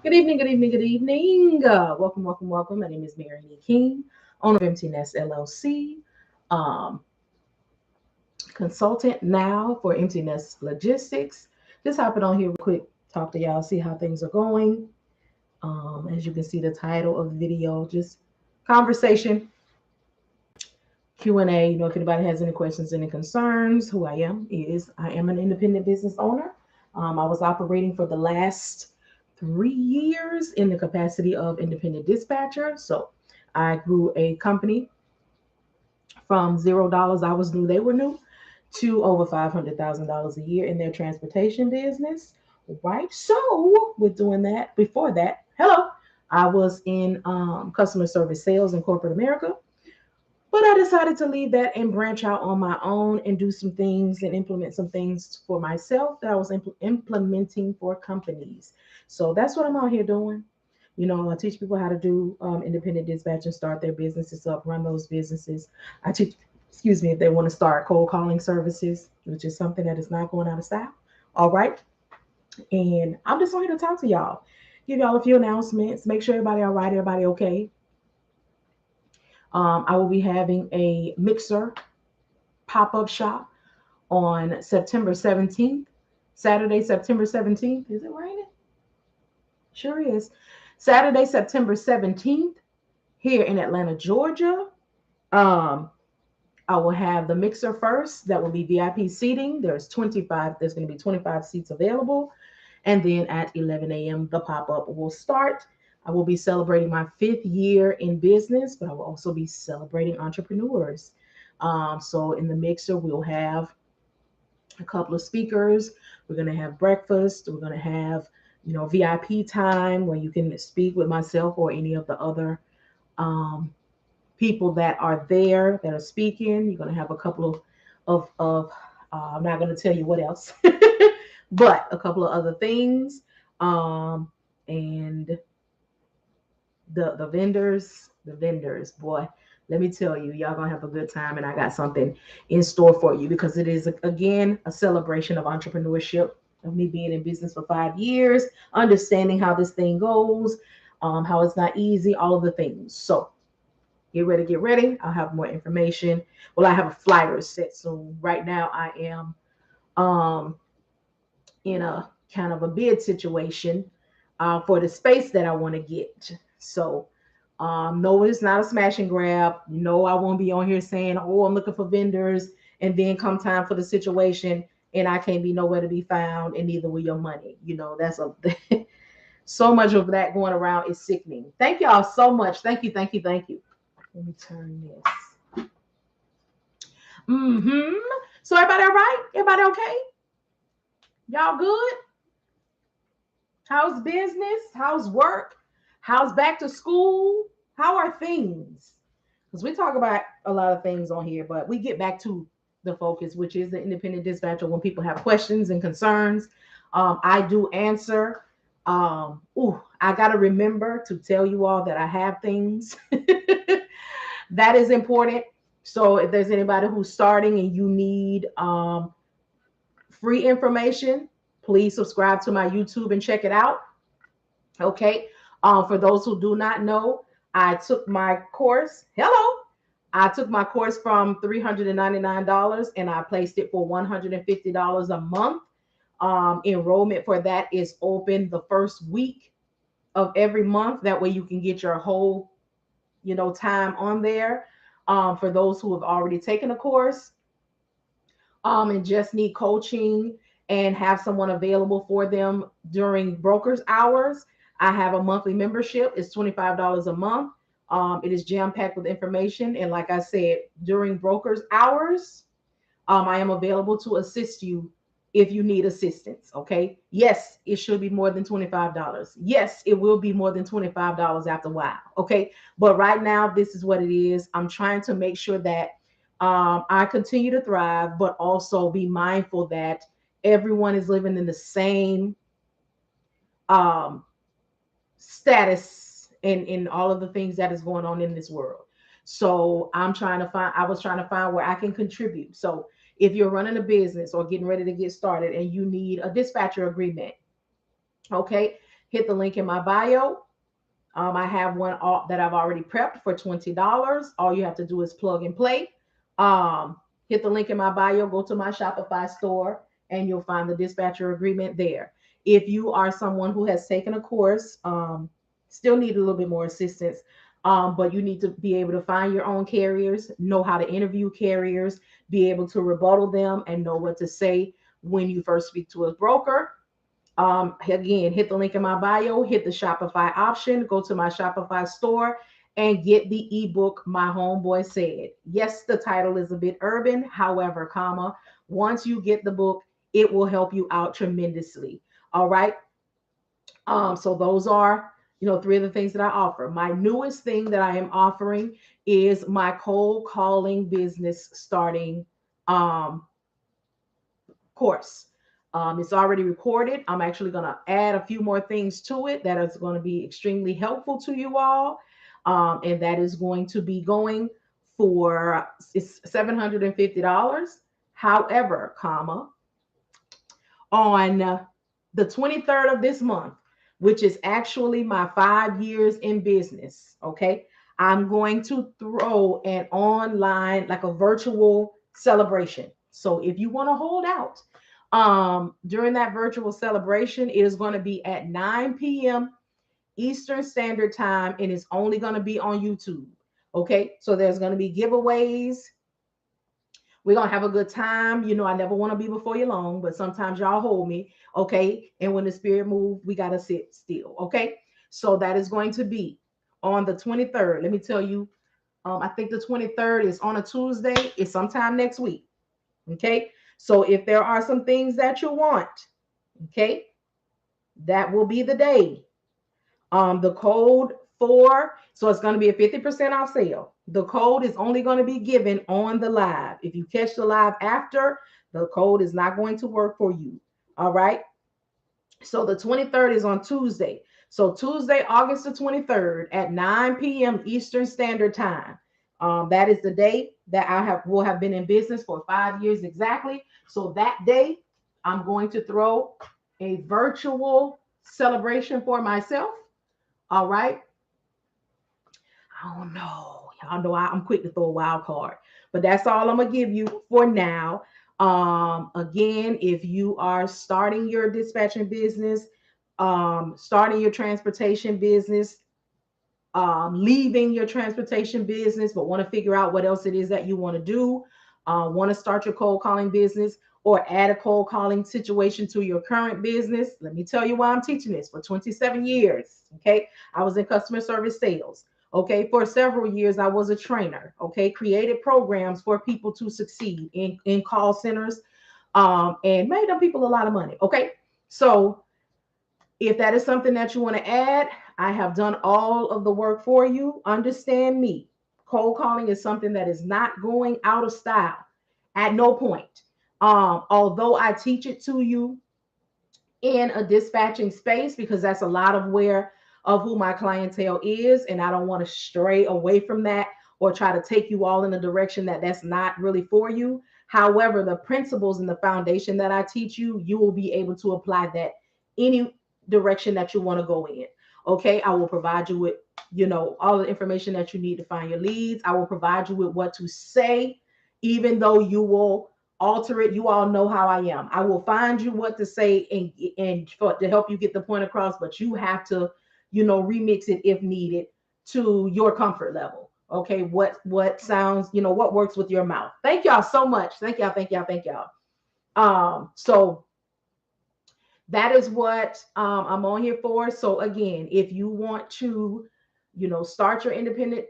Good evening, good evening, good evening. Welcome, welcome, welcome. My name is Marian King, owner of Empty Nest LLC, um, consultant now for Empty Nest Logistics. Just hopping on here real quick, talk to y'all, see how things are going. As you can see, the title of the video, just conversation, Q&A. If anybody has any questions, any concerns, who I am an independent business owner. I was operating for the last 3 years in the capacity of independent dispatcher. So I grew a company from $0, I was new, they were new, to over $500,000 a year in their transportation business. Right. So with doing that, before that, I was in customer service sales in corporate America. But I decided to leave that and branch out on my own and do some things and implement some things for myself that I was implementing for companies. So that's what I'm out here doing. I teach people how to do independent dispatch and start their businesses up, run those businesses. I teach, excuse me, if they want to start cold calling services, which is something that is not going out of style. All right. And I'm just here to talk to y'all, give y'all a few announcements, make sure everybody all right, everybody okay. I will be having a mixer pop-up shop on September 17th, Saturday, September 17th. Is it raining? Sure is. Saturday, September 17th, here in Atlanta, Georgia. Um, I will have the mixer first. That will be VIP seating. There's going to be 25 seats available. And then at 11 a.m., the pop-up will start. I will be celebrating my 5th year in business, but I will also be celebrating entrepreneurs. So in the mixer, we'll have a couple of speakers. We're going to have breakfast. We're going to have, VIP time where you can speak with myself or any of the other um, people that are there that are speaking. You're going to have a couple I'm not going to tell you what else, but a couple of other things. And the vendors, boy, let me tell you, y'all gonna have a good time, and I got something in store for you because it is again a celebration of entrepreneurship, of me being in business for 5 years, understanding how this thing goes, how it's not easy, all of the things. So get ready, get ready. I'll have more information. Well, I have a flyer set soon. Right now I am um in a kind of a bid situation for the space that I want to get. So, no, it's not a smash and grab. No, I won't be on here saying, "Oh, I'm looking for vendors," and then come time for the situation, and I can't be nowhere to be found, and neither will your money. That's a so much of that going around is sickening. Thank y'all so much. Thank you, thank you, thank you. Let me turn this. Mm-hmm. So everybody all right? Everybody okay? Y'all good? How's business? How's work? How's back to school? How are things? Because we talk about a lot of things on here, but we get back to the focus, which is the independent dispatcher. When people have questions and concerns, I do answer. I got to remember to tell you all that I have things. That is important. So if there's anybody who's starting and you need free information, please subscribe to my YouTube and check it out. Okay. For those who do not know, I took my course. Hello. I took my course from $399 and I placed it for $150 a month. Enrollment for that is open the first week of every month. That way you can get your whole, time on there. For those who have already taken a course, and just need coaching and have someone available for them during brokers hours, I have a monthly membership. It's $25 a month. It is jam packed with information. And like I said, during brokers hours, I am available to assist you if you need assistance. Okay. Yes, it should be more than $25. Yes, it will be more than $25 after a while. Okay. But right now, this is what it is. I'm trying to make sure that I continue to thrive, but also be mindful that everyone is living in the same um, status in all of the things that is going on in this world. So I was trying to find where I can contribute. So if you're running a business or getting ready to get started and you need a dispatcher agreement, Okay, hit the link in my bio. I have one that I've already prepped for $20. All you have to do is plug and play. Um, Hit the link in my bio, go to my Shopify store, and you'll find the dispatcher agreement there. If you are someone who has taken a course, still need a little bit more assistance, but you need to be able to find your own carriers, know how to interview carriers, be able to rebuttal them, and know what to say when you first speak to a broker. Again, hit the link in my bio, hit the Shopify option, go to my Shopify store, and get the ebook My Homeboy Said. Yes, the title is a bit urban. However, comma, once you get the book, it will help you out tremendously. All right. So those are, three of the things that I offer. My newest thing that I am offering is my cold calling business starting um, course. It's already recorded. I'm actually going to add a few more things to it that is going to be extremely helpful to you all. And that is going to be going for it's $750. However, comma, on the 23rd of this month, which is actually my 5 years in business, okay, I'm going to throw an online, like a virtual celebration. So if you want to hold out, during that virtual celebration, it is going to be at 9 p.m. Eastern Standard Time, and it's only going to be on YouTube. Okay, so there's going to be giveaways. We're gonna have a good time. I never want to be before you long, but sometimes y'all hold me, okay? And when the spirit moves, we gotta sit still, okay? So that is going to be on the 23rd. Let me tell you, I think the 23rd is on a Tuesday. It's sometime next week, okay? So if there are some things that you want, okay, that will be the day. The code for, so it's going to be a 50% off sale. The code is only going to be given on the live. If you catch the live after, the code is not going to work for you. All right. So the 23rd is on Tuesday. So Tuesday, August the 23rd at 9 p.m. Eastern Standard Time. That is the day that will have been in business for 5 years exactly. So that day, I'm going to throw a virtual celebration for myself. All right. I don't know. Y'all know I'm quick to throw a wild card, but that's all I'm gonna give you for now. Again, if you are starting your dispatching business, starting your transportation business, leaving your transportation business, but want to figure out what else it is that you want to do, want to start your cold calling business or add a cold calling situation to your current business, let me tell you why I'm teaching this for 27 years. Okay. I was in customer service sales. Okay. For several years, I was a trainer. Okay. Created programs for people to succeed in call centers and made them people a lot of money. Okay. So if that is something that you want to add, I have done all of the work for you. Understand me. Cold calling is something that is not going out of style at no point. Although I teach it to you in a dispatching space because that's a lot of who my clientele is, and I don't want to stray away from that or try to take you all in a direction that's not really for you. However, the principles and the foundation that I teach you, you will be able to apply that any direction that you want to go in. Okay, I will provide you with, all the information that you need to find your leads. I will provide you with what to say, even though you will alter it. You all know how I am. I will find you what to say to help you get the point across, but you have to, remix it if needed to your comfort level. Okay, what sounds, what works with your mouth. Thank y'all so much. Thank y'all, thank y'all, thank y'all. So that is what I'm on here for. So again, if you want to, start your independent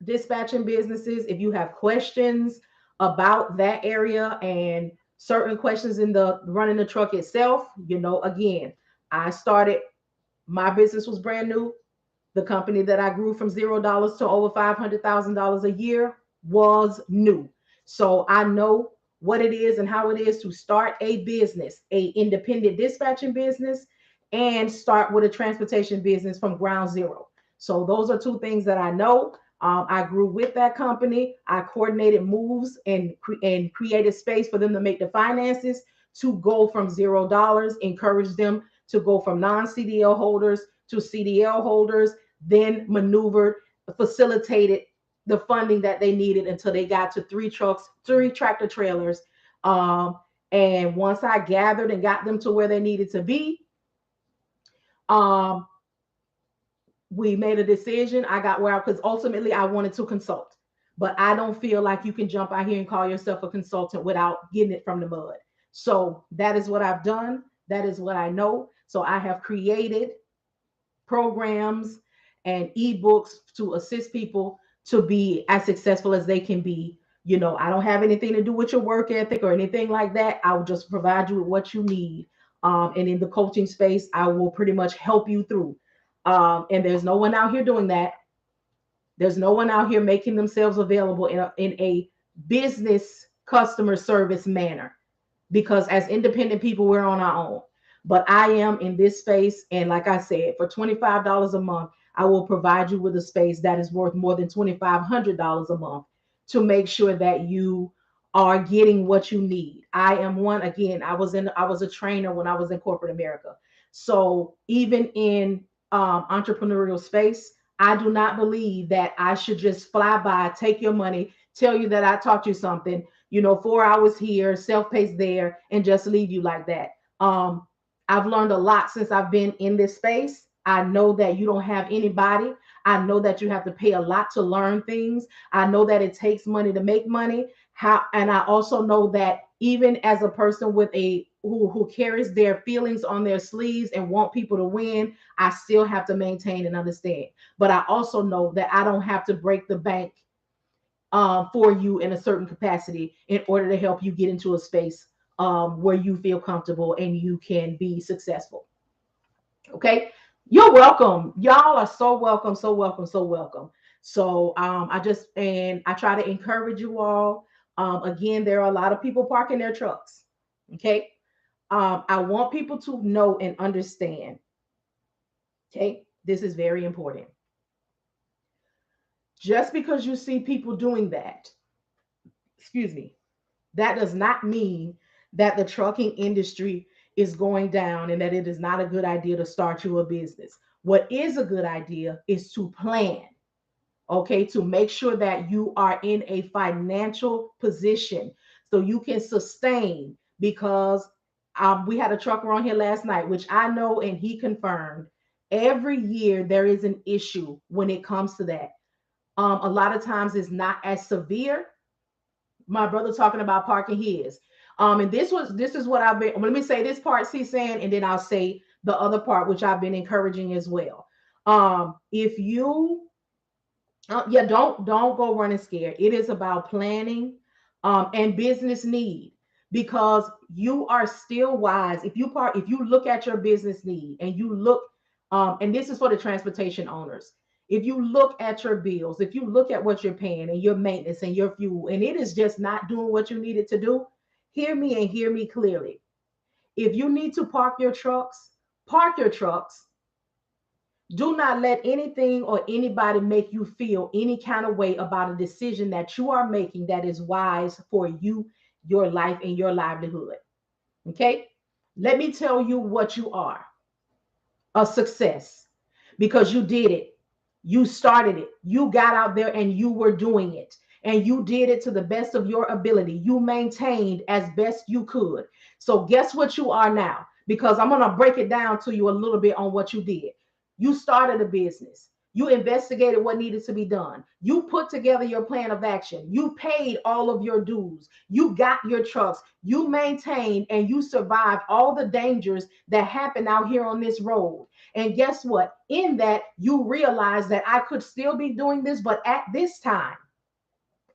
dispatching businesses, if you have questions about that area and certain questions in the running the truck itself, again, I started, my business was brand new. The company that I grew from $0 to over $500,000 a year was new. So I know what it is and how it is to start a business, a independent dispatching business, and start with a transportation business from ground zero. So those are two things that I know. I grew with that company. I coordinated moves and created space for them to make the finances to go from $0, encourage them to go from non-CDL holders to CDL holders, then maneuvered, facilitated the funding that they needed until they got to 3 trucks, 3 tractor trailers. And once I gathered and got them to where they needed to be, um, we made a decision. I got where, because ultimately I wanted to consult, but I don't feel like you can jump out here and call yourself a consultant without getting it from the mud. So that is what I've done. That is what I know. So I have created programs and ebooks to assist people to be as successful as they can be. You know, I don't have anything to do with your work ethic or anything like that. I will just provide you with what you need. And in the coaching space, I will pretty much help you through. And there's no one out here doing that. There's no one out here making themselves available in a business customer service manner, because as independent people, we're on our own. But I am in this space. And like I said, for $25 a month, I will provide you with a space that is worth more than $2,500 a month to make sure that you are getting what you need. I am one, again, I was a trainer when I was in corporate America. So even in entrepreneurial space, I do not believe that I should just fly by, take your money, tell you that I taught you something, 4 hours here, self-paced there, and just leave you like that. I've learned a lot since I've been in this space. I know that you don't have anybody. I know that you have to pay a lot to learn things. I know that it takes money to make money. And I also know that even as a person with who carries their feelings on their sleeves and want people to win, I still have to maintain and understand. But I also know that I don't have to break the bank for you in a certain capacity in order to help you get into a space where you feel comfortable and you can be successful. Okay. You're welcome. Y'all are so welcome, so welcome, so welcome. So I try to encourage you all. Again, there are a lot of people parking their trucks. Okay. I want people to know and understand. Okay. This is very important. Just because you see people doing that, excuse me, that does not mean that the trucking industry is going down and that it is not a good idea to start you a business. What is a good idea is to plan, okay, to make sure that you are in a financial position so you can sustain. Because we had a trucker on here last night, which I know and he confirmed, every year there is an issue when it comes to that. A lot of times it's not as severe. My brother talking about parking his. And this is what I've been. Let me say this part, he's saying, and then I'll say the other part, which I've been encouraging as well. If you, yeah, don't go running scared. It is about planning, and business need, because you are still wise. If you look at your business need and you look, and this is for the transportation owners. If you look at your bills, if you look at what you're paying and your maintenance and your fuel, and it is just not doing what you need it to do, hear me and hear me clearly. If you need to park your trucks, park your trucks. Do not let anything or anybody make you feel any kind of way about a decision that you are making that is wise for you, your life, and your livelihood. Okay? Let me tell you what you are: a success, because you did it. You started it. You got out there and you were doing it. And you did it to the best of your ability. You maintained as best you could. So, guess what you are now? Because I'm going to break it down to you a little bit on what you did. You started a business. You investigated what needed to be done. You put together your plan of action. You paid all of your dues. You got your trucks. You maintained and you survived all the dangers that happen out here on this road. And guess what? In that, you realize that I could still be doing this, but at this time,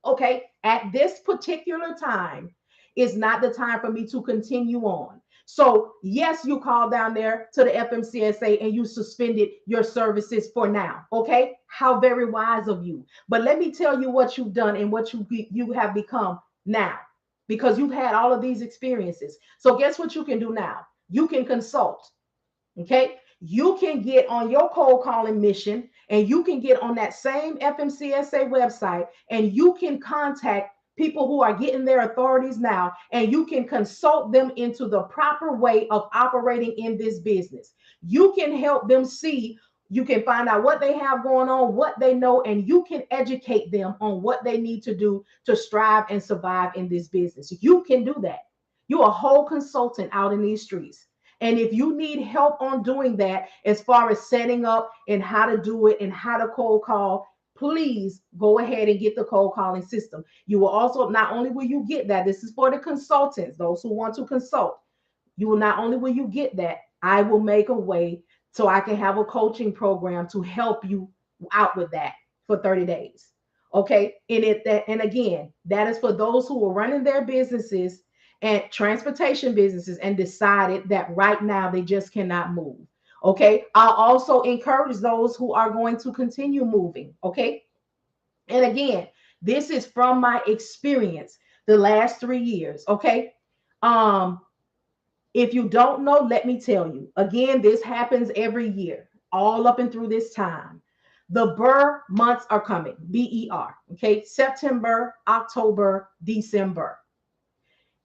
okay, at this particular time is not the time for me to continue on. So, yes, you called down there to the FMCSA and you suspended your services for now. Okay, how very wise of you. But let me tell you what you've done and what you have become now, because you've had all of these experiences. So, guess what you can do now? You can consult. Okay, you can get on your cold calling mission and you can get on that same FMCSA website and you can contact people who are getting their authorities now, and you can consult them into the proper way of operating in this business. You can help them see, you can find out what they have going on, what they know, and you can educate them on what they need to do to strive and survive in this business. You can do that. You're a whole consultant out in these streets. And if you need help on doing that, as far as setting up and how to do it and how to cold call, please go ahead and get the cold calling system. You will also, not only will you get that, this is for the consultants, those who want to consult. You will not only will you get that, I will make a way so I can have a coaching program to help you out with that for 30 days. Okay. And again, that is for those who are running their businesses and transportation businesses and decided that right now they just cannot move. Okay. I'll also encourage those who are going to continue moving. Okay. And again, this is from my experience the last 3 years. Okay. Um, if you don't know, let me tell you. Again, this happens every year, all up and through this time. The Burr months are coming, BER. Okay. September, October, December.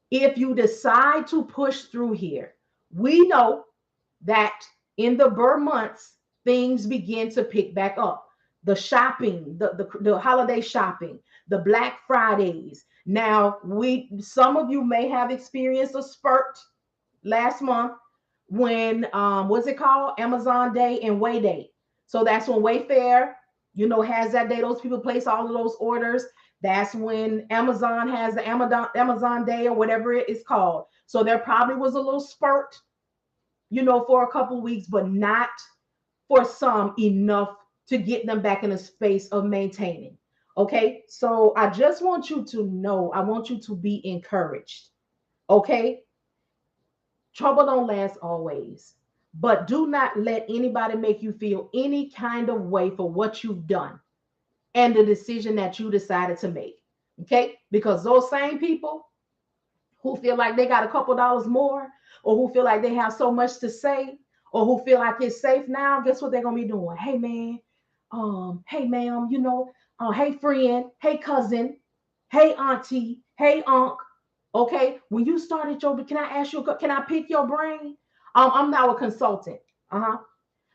If you decide to push through here, we know that in the Burr months, things begin to pick back up. The shopping, the holiday shopping, the Black Fridays. Now, some of you may have experienced a spurt last month when what's it called? Amazon Day and Way Day. So that's when Wayfair, has that day. Those people place all of those orders. That's when Amazon has the Amazon Day or whatever it is called. So there probably was a little spurt, for a couple weeks, but not for some enough to get them back in a space of maintaining. Okay. So I just want you to know, I want you to be encouraged. Okay. Trouble don't last always, but do not let anybody make you feel any kind of way for what you've done and the decision that you decided to make. Okay. Because those same people who feel like they got a couple dollars more, or who feel like they have so much to say, or who feel like it's safe now, guess what they're gonna be doing? Hey man, hey ma'am, hey friend, hey cousin, hey auntie, hey unc. Okay, when you started can I ask you? Can I pick your brain? I'm now a consultant.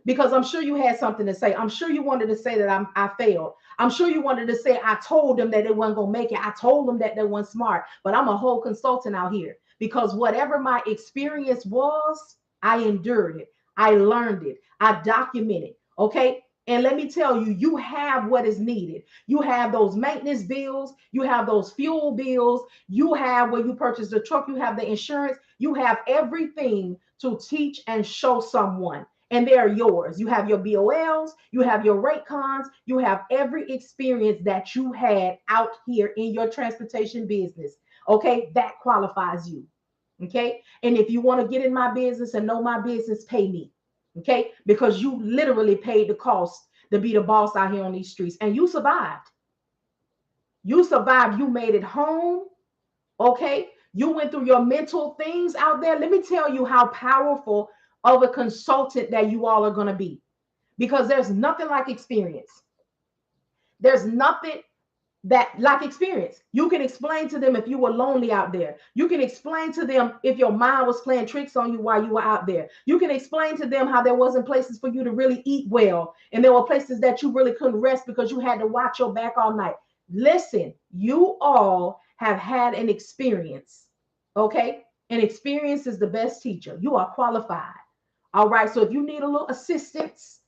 Because I'm sure you had something to say. I'm sure you wanted to say that I failed. I'm sure you wanted to say I told them that they weren't gonna make it. I told them that they weren't smart. But I'm a whole consultant out here because whatever my experience was, I endured it. I learned it. I documented. Okay. And let me tell you, you have what is needed. You have those maintenance bills. You have those fuel bills. You have when you purchase the truck, you have the insurance. You have everything to teach and show someone. And they're yours. You have your BOLs, you have your rate cons, you have every experience that you had out here in your transportation business. Okay, that qualifies you. Okay, and if you want to get in my business and know my business, pay me. Okay, because you literally paid the cost to be the boss out here on these streets, and you survived. You survived. You made it home. Okay, you went through your mental things out there. Let me tell you how powerful of a consultant that you all are going to be, because there's nothing like experience. There's nothing that like experience. You can explain to them if you were lonely out there. You can explain to them if your mind was playing tricks on you while you were out there. You can explain to them how there wasn't places for you to really eat well, and there were places that you really couldn't rest because you had to watch your back all night. Listen, you all have had an experience. Okay, and experience is the best teacher. You are qualified. All right. So if you need a little assistance,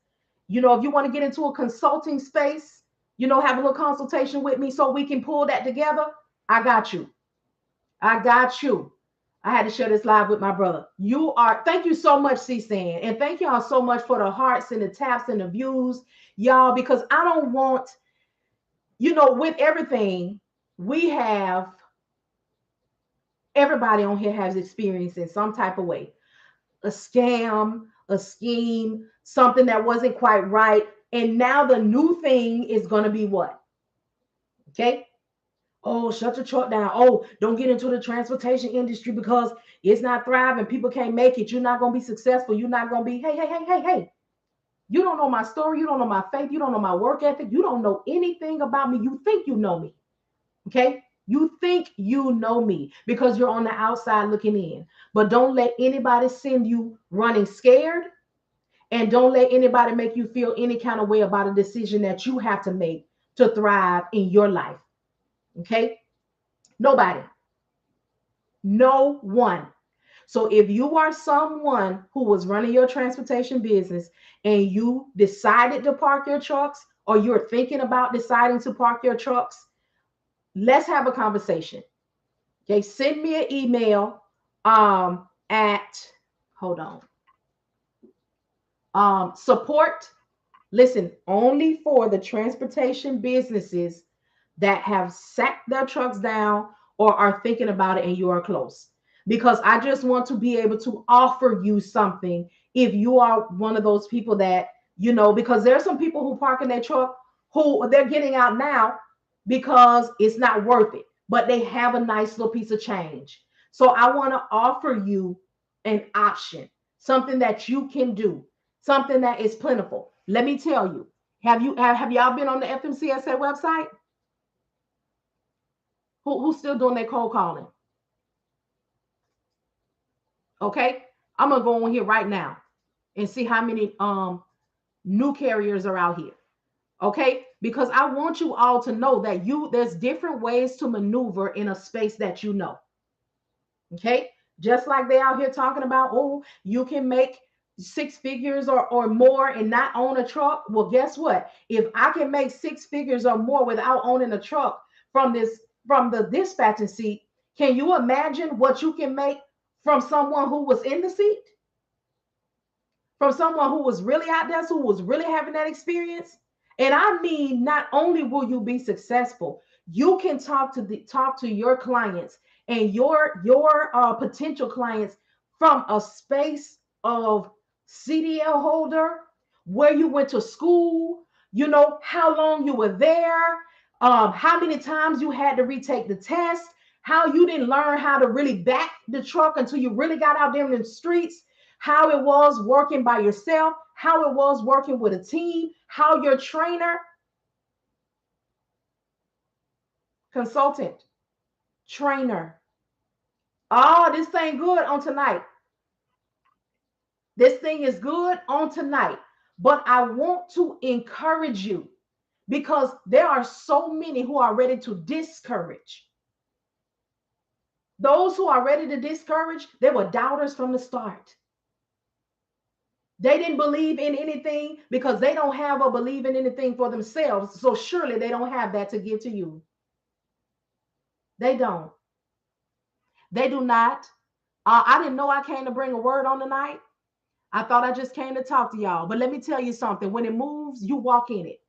if you want to get into a consulting space, have a little consultation with me so we can pull that together, I got you. I got you. I had to share this live with my brother. Thank you so much, C-San. And thank y'all so much for the hearts and the taps and the views, y'all, because I don't want, with everything we have, everybody on here has experience in some type of way. A scam, a scheme, something that wasn't quite right. And now the new thing is going to be what? Okay. Oh, shut your truck down. Oh, don't get into the transportation industry because it's not thriving. People can't make it. You're not going to be successful. You're not going to be, hey. You don't know my story. You don't know my faith. You don't know my work ethic. You don't know anything about me. You think you know me. Okay. You think you know me because you're on the outside looking in. But don't let anybody send you running scared, and don't let anybody make you feel any kind of way about a decision that you have to make to thrive in your life. Okay? Nobody. No one. So if you are someone who was running your transportation business and you decided to park your trucks, or you're thinking about deciding to park your trucks, let's have a conversation. Okay, send me an email at, hold on, support, listen, only for the transportation businesses that have sat their trucks down or are thinking about it and you are close. Because I just want to be able to offer you something if you are one of those people that, because there are some people who park in their truck who they're getting out now because it's not worth it, but they have a nice little piece of change. So I want to offer you an option, something that you can do, something that is plentiful. Let me tell you, have y'all been on the FMCSA website? Who's still doing their cold calling? Okay, I'm gonna go on here right now and see how many new carriers are out here. Okay, because I want you all to know that there's different ways to maneuver in a space that you know. Okay, just like they out here talking about, oh, you can make six figures or more and not own a truck. Well, guess what? If I can make six figures or more without owning a truck from the dispatching seat, can you imagine what you can make from someone who was in the seat? From someone who was really out there, who was really having that experience? And I mean, not only will you be successful, you can talk to your clients and your potential clients from a space of CDL holder, where you went to school, how long you were there, how many times you had to retake the test, how you didn't learn how to really back the truck until you really got out there in the streets, how it was working by yourself, how it was working with a team, how your trainer, consultant, trainer. Oh, this thing good on tonight. This thing is good on tonight. But I want to encourage you, because there are so many who are ready to discourage. Those who are ready to discourage, they were doubters from the start. They didn't believe in anything because they don't have or believe in anything for themselves. So surely they don't have that to give to you. They don't. They do not. I didn't know I came to bring a word on tonight. I thought I just came to talk to y'all. But let me tell you something. When it moves, you walk in it.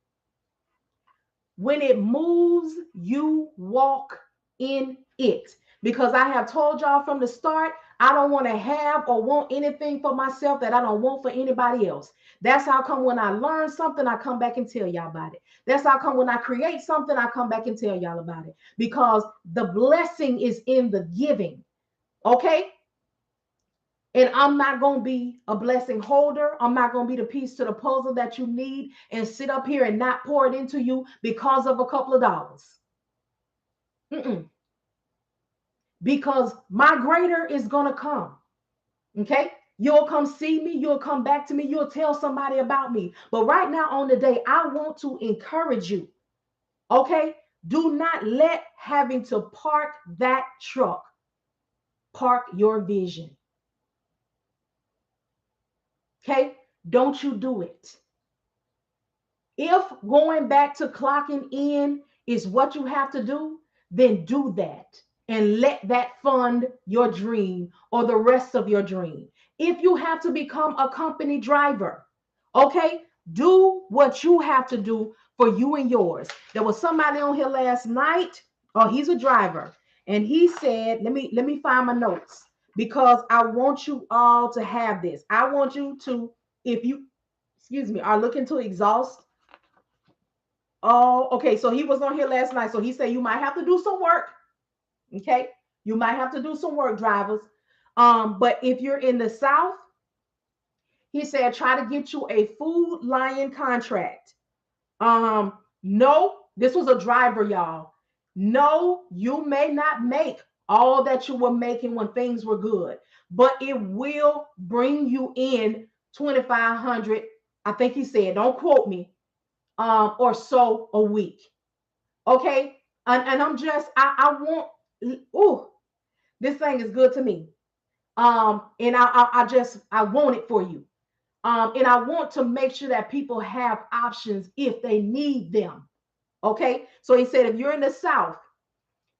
When it moves, you walk in it. Because I have told y'all from the start, I don't want to have or want anything for myself that I don't want for anybody else. That's how come when I learn something, I come back and tell y'all about it. That's how come when I create something, I come back and tell y'all about it. Because the blessing is in the giving. Okay? And I'm not going to be a blessing holder. I'm not going to be the piece to the puzzle that you need and sit up here and not pour it into you because of a couple of dollars. Mm-mm. Because my greater is going to come. Okay? You'll come see me. You'll come back to me. You'll tell somebody about me. But right now on the day, I want to encourage you. Okay? Do not let having to park that truck park your vision. Okay? Don't you do it. If going back to clocking in is what you have to do, then do that and let that fund your dream or the rest of your dream. If you have to become a company driver, okay, do what you have to do for you and yours. There was somebody on here last night. Oh, he's a driver, and he said, let me find my notes, because I want you all to have this. I want you to, if you, excuse me, are looking to exhaust. Oh, okay. So he was on here last night. So he said you might have to do some work. Okay. You might have to do some work, drivers. But if you're in the South, he said try to get you a Food Lion contract. No, this was a driver, y'all. No, you may not make all that you were making when things were good, but it will bring you in 2,500. I think he said, don't quote me, or so a week. Okay. And I want, ooh, this thing is good to me. And I want it for you. And I want to make sure that people have options if they need them. Okay. So he said, if you're in the South,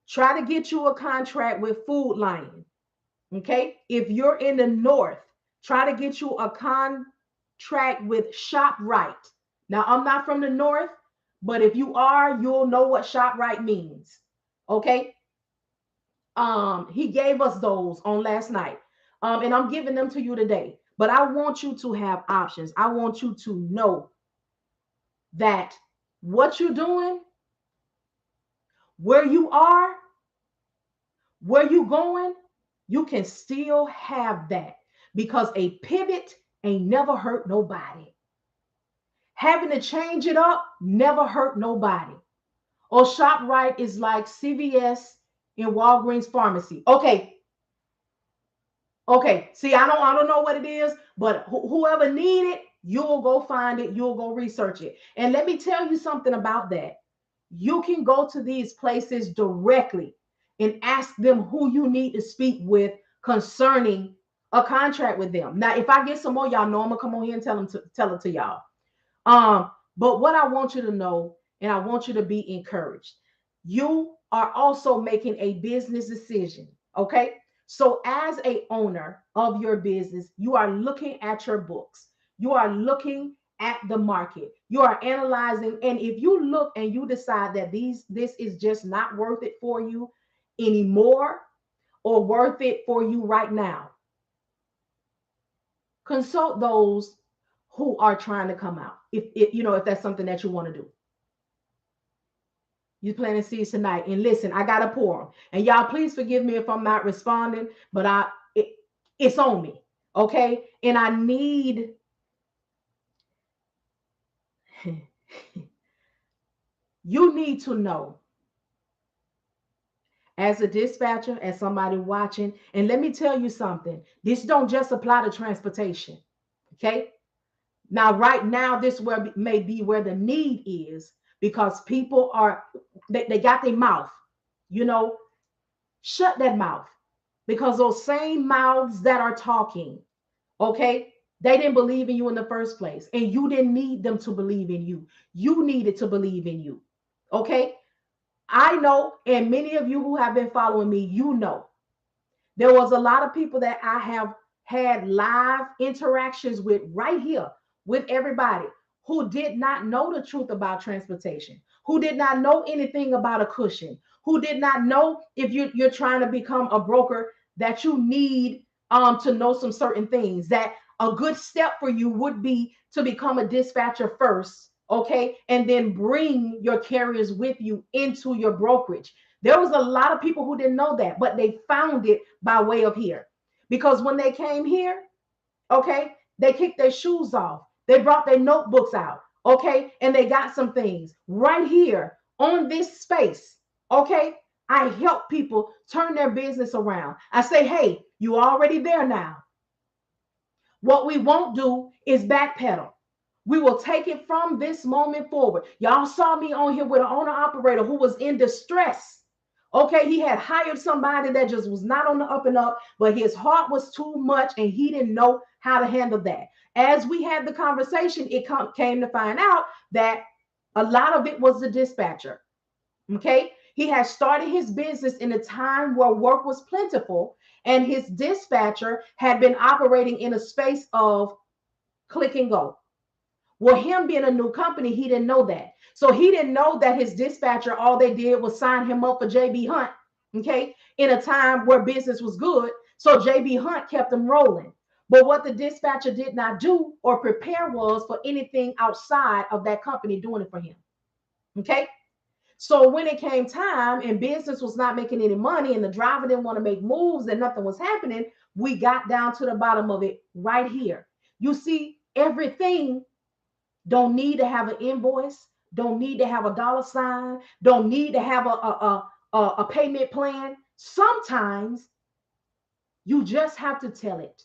try to get you a contract with Food Lion. Okay. If you're in the North, try to get you a contract with ShopRite. Now, I'm not from the North, but if you are, you'll know what ShopRite means. Okay. He gave us those on last night. And I'm giving them to you today. But I want you to have options. I want you to know that what you're doing, where you are, where you going, you can still have that because a pivot ain't never hurt nobody. Having to change it up never hurt nobody. Or ShopRite is like CVS and Walgreens pharmacy. Okay. Okay. See, I don't know what it is, but whoever need it, you'll go find it. You'll go research it. And let me tell you something about that. You can go to these places directly and ask them who you need to speak with concerning a contract with them. Now, if I get some more, y'all know I'm gonna come on here and tell it to y'all. But what I want you to know, and I want you to be encouraged, you are also making a business decision. Okay. So as a owner of your business, you are looking at your books. You are looking at the market. You are analyzing. And if you look and you decide that this is just not worth it for you anymore or worth it for you right now, consult those who are trying to come out. If that's something that you want to do. You planting seeds tonight. And listen, I gotta pour them. And y'all, please forgive me if I'm not responding, but it's on me. Okay. And I need you need to know as a dispatcher, as somebody watching, and let me tell you something. This don't just apply to transportation. Okay. Now, right now, this may be where the need is because people they got their mouth, shut that mouth because those same mouths that are talking, okay, they didn't believe in you in the first place and you didn't need them to believe in you. You needed to believe in you. Okay. I know, and many of you who have been following me, there was a lot of people that I have had live interactions with right here with everybody who did not know the truth about transportation, who did not know anything about a cushion, who did not know if you're trying to become a broker that you need to know some certain things, that a good step for you would be to become a dispatcher first, okay, and then bring your carriers with you into your brokerage. There was a lot of people who didn't know that, but they found it by way of here. Because when they came here, okay, they kicked their shoes off. They brought their notebooks out, okay, and they got some things right here on this space, okay. I help people turn their business around. I say, hey, you already there now. What we won't do is backpedal. We will take it from this moment forward. Y'all saw me on here with an owner operator who was in distress. Okay, he had hired somebody that just was not on the up and up, but his heart was too much and he didn't know how to handle that. As we had the conversation, it came to find out that a lot of it was the dispatcher. Okay, he had started his business in a time where work was plentiful, and his dispatcher had been operating in a space of click and go. Well, him being a new company, he didn't know that. So he didn't know that his dispatcher, all they did was sign him up for JB Hunt, okay, in a time where business was good. So JB Hunt kept him rolling. But what the dispatcher did not do or prepare was for anything outside of that company doing it for him, okay? So when it came time and business was not making any money and the driver didn't want to make moves and nothing was happening, we got down to the bottom of it right here. You see, everything don't need to have an invoice. don't need to have a dollar sign, don't need to have a payment plan. Sometimes you just have to tell it.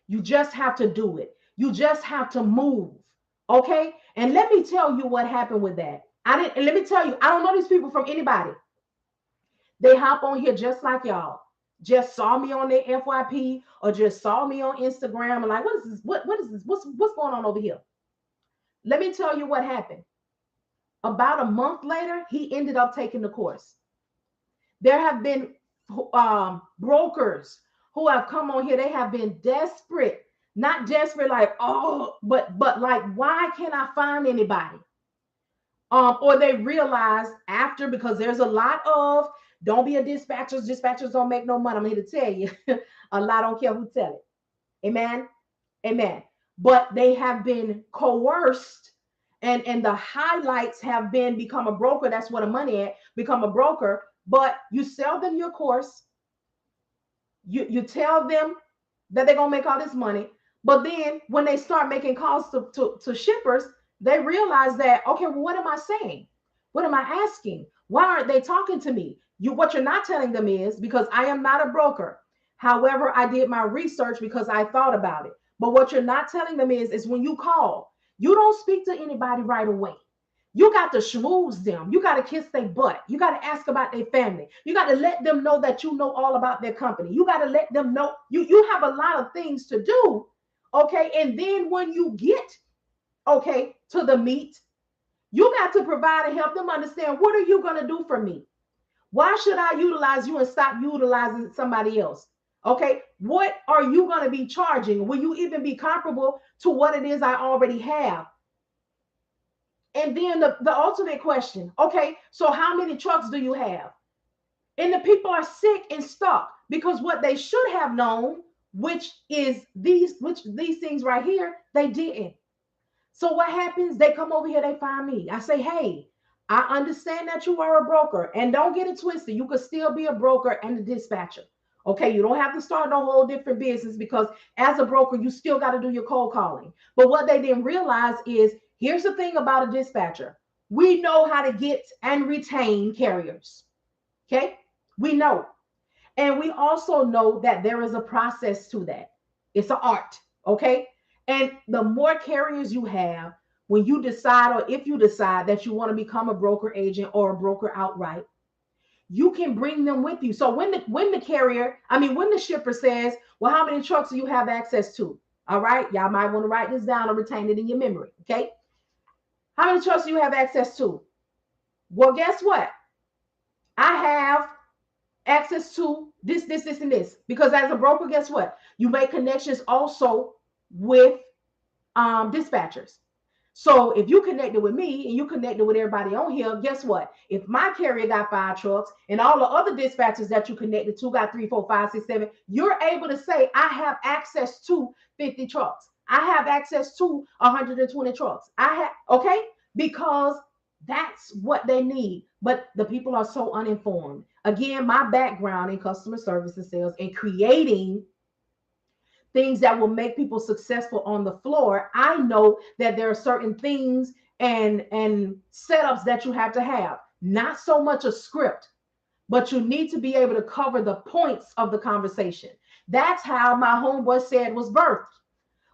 You just have to do it. You just have to move. Okay? And let me tell you what happened with that. I didn't, and let me tell you, I don't know these people from anybody. They hop on here just like y'all. Just saw me on their FYP or just saw me on Instagram and like, what is this? What is this? What's going on over here? Let me tell you what happened. About a month later, he ended up taking the course. There have been brokers who have come on here. They have been desperate, not desperate like, oh, but like, why can't I find anybody? Or they realize after, because there's a lot of, don't be a dispatcher. Dispatchers don't make no money. I'm here to tell you, a lot don't care who tell it. Amen. Amen. But they have been coerced, and the highlights have been become a broker. That's what the money at, become a broker. But you sell them your course. You tell them that they're gonna make all this money. But then when they start making calls to shippers, they realize that, okay, well, what am I saying? What am I asking? Why aren't they talking to me? What you're not telling them is, because I am not a broker. However, I did my research because I thought about it. But what you're not telling them is when you call, you don't speak to anybody right away. You got to schmooze them. You got to kiss their butt. You got to ask about their family. You got to let them know that you know all about their company. You got to let them know you have a lot of things to do. Okay. And then when you get, okay, to the meat, you got to provide and help them understand, what are you going to do for me? Why should I utilize you and stop utilizing somebody else? Okay. What are you going to be charging? Will you even be comparable to what it is I already have? And then the ultimate question, okay, so how many trucks do you have? And the people are sick and stuck because what they should have known, which these things right here, they didn't. So what happens? They come over here, they find me. I say, hey, I understand that you are a broker, and don't get it twisted. You could still be a broker and a dispatcher. Okay, you don't have to start a whole different business, because as a broker, you still got to do your cold calling. But what they didn't realize is, here's the thing about a dispatcher. We know how to get and retain carriers. Okay, we know. And we also know that there is a process to that. It's an art. Okay. And the more carriers you have, when you decide, or if you decide that you want to become a broker agent or a broker outright, you can bring them with you. So when the carrier, I mean, when the shipper says, well, how many trucks do you have access to? All right. Y'all might want to write this down or retain it in your memory. Okay. How many trucks do you have access to? Well, guess what? I have access to this, and this. Because as a broker, guess what? You make connections also with dispatchers. So if you connected with me and you connected with everybody on here, guess what? If my carrier got 5 trucks and all the other dispatchers that you connected to got 3, 4, 5, 6, 7, you're able to say, I have access to 50 trucks. I have access to 120 trucks. I have, okay? Because that's what they need. But the people are so uninformed. Again, my background in customer service and sales and creating things that will make people successful on the floor, I know that there are certain things and setups that you have to have. Not so much a script, but you need to be able to cover the points of the conversation. That's how my homeboy said was birthed.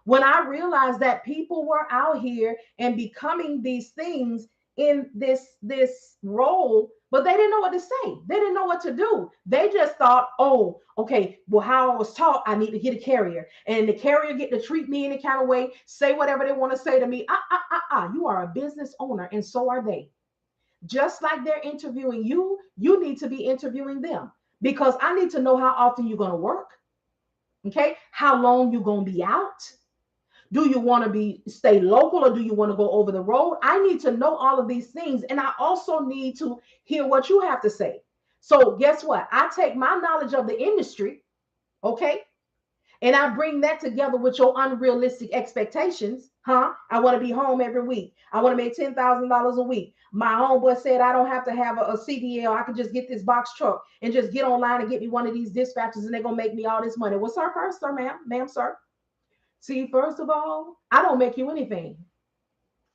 When I realized that people were out here and becoming these things in this role, but they didn't know what to say. They didn't know what to do. They just thought, oh, okay, well, how I was taught, I need to get a carrier, and the carrier get to treat me any kind of way, say whatever they want to say to me. You are a business owner, and so are they. Just like they're interviewing you, you need to be interviewing them, because I need to know how often you're going to work. Okay, how long you're going to be out. Do you want to stay local, or do you want to go over the road? I need to know all of these things. And I also need to hear what you have to say. So guess what? I take my knowledge of the industry, okay? And I bring that together with your unrealistic expectations. I want to be home every week. I want to make $10,000 a week. My homeboy said I don't have to have a CDL. I can just get this box truck and just get online and get me one of these dispatchers, and they're going to make me all this money. Well, sir, first, sir, ma'am, sir. See, first of all, I don't make you anything.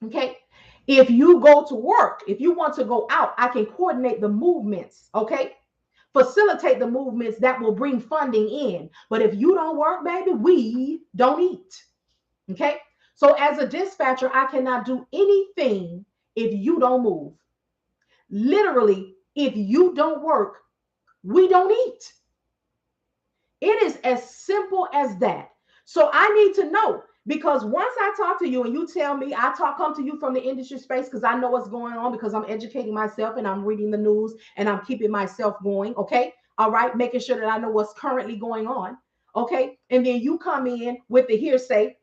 Okay. If you go to work, if you want to go out, I can coordinate the movements, okay? Facilitate the movements that will bring funding in. But if you don't work, baby, we don't eat, okay? So as a dispatcher, I cannot do anything if you don't move. Literally, if you don't work, we don't eat. It is as simple as that. So I need to know, because once I talk to you and you tell me, come to you from the industry space because I know what's going on, because I'm educating myself and I'm reading the news and I'm keeping myself going. Okay. All right. Making sure that I know what's currently going on. Okay. And then you come in with the hearsay,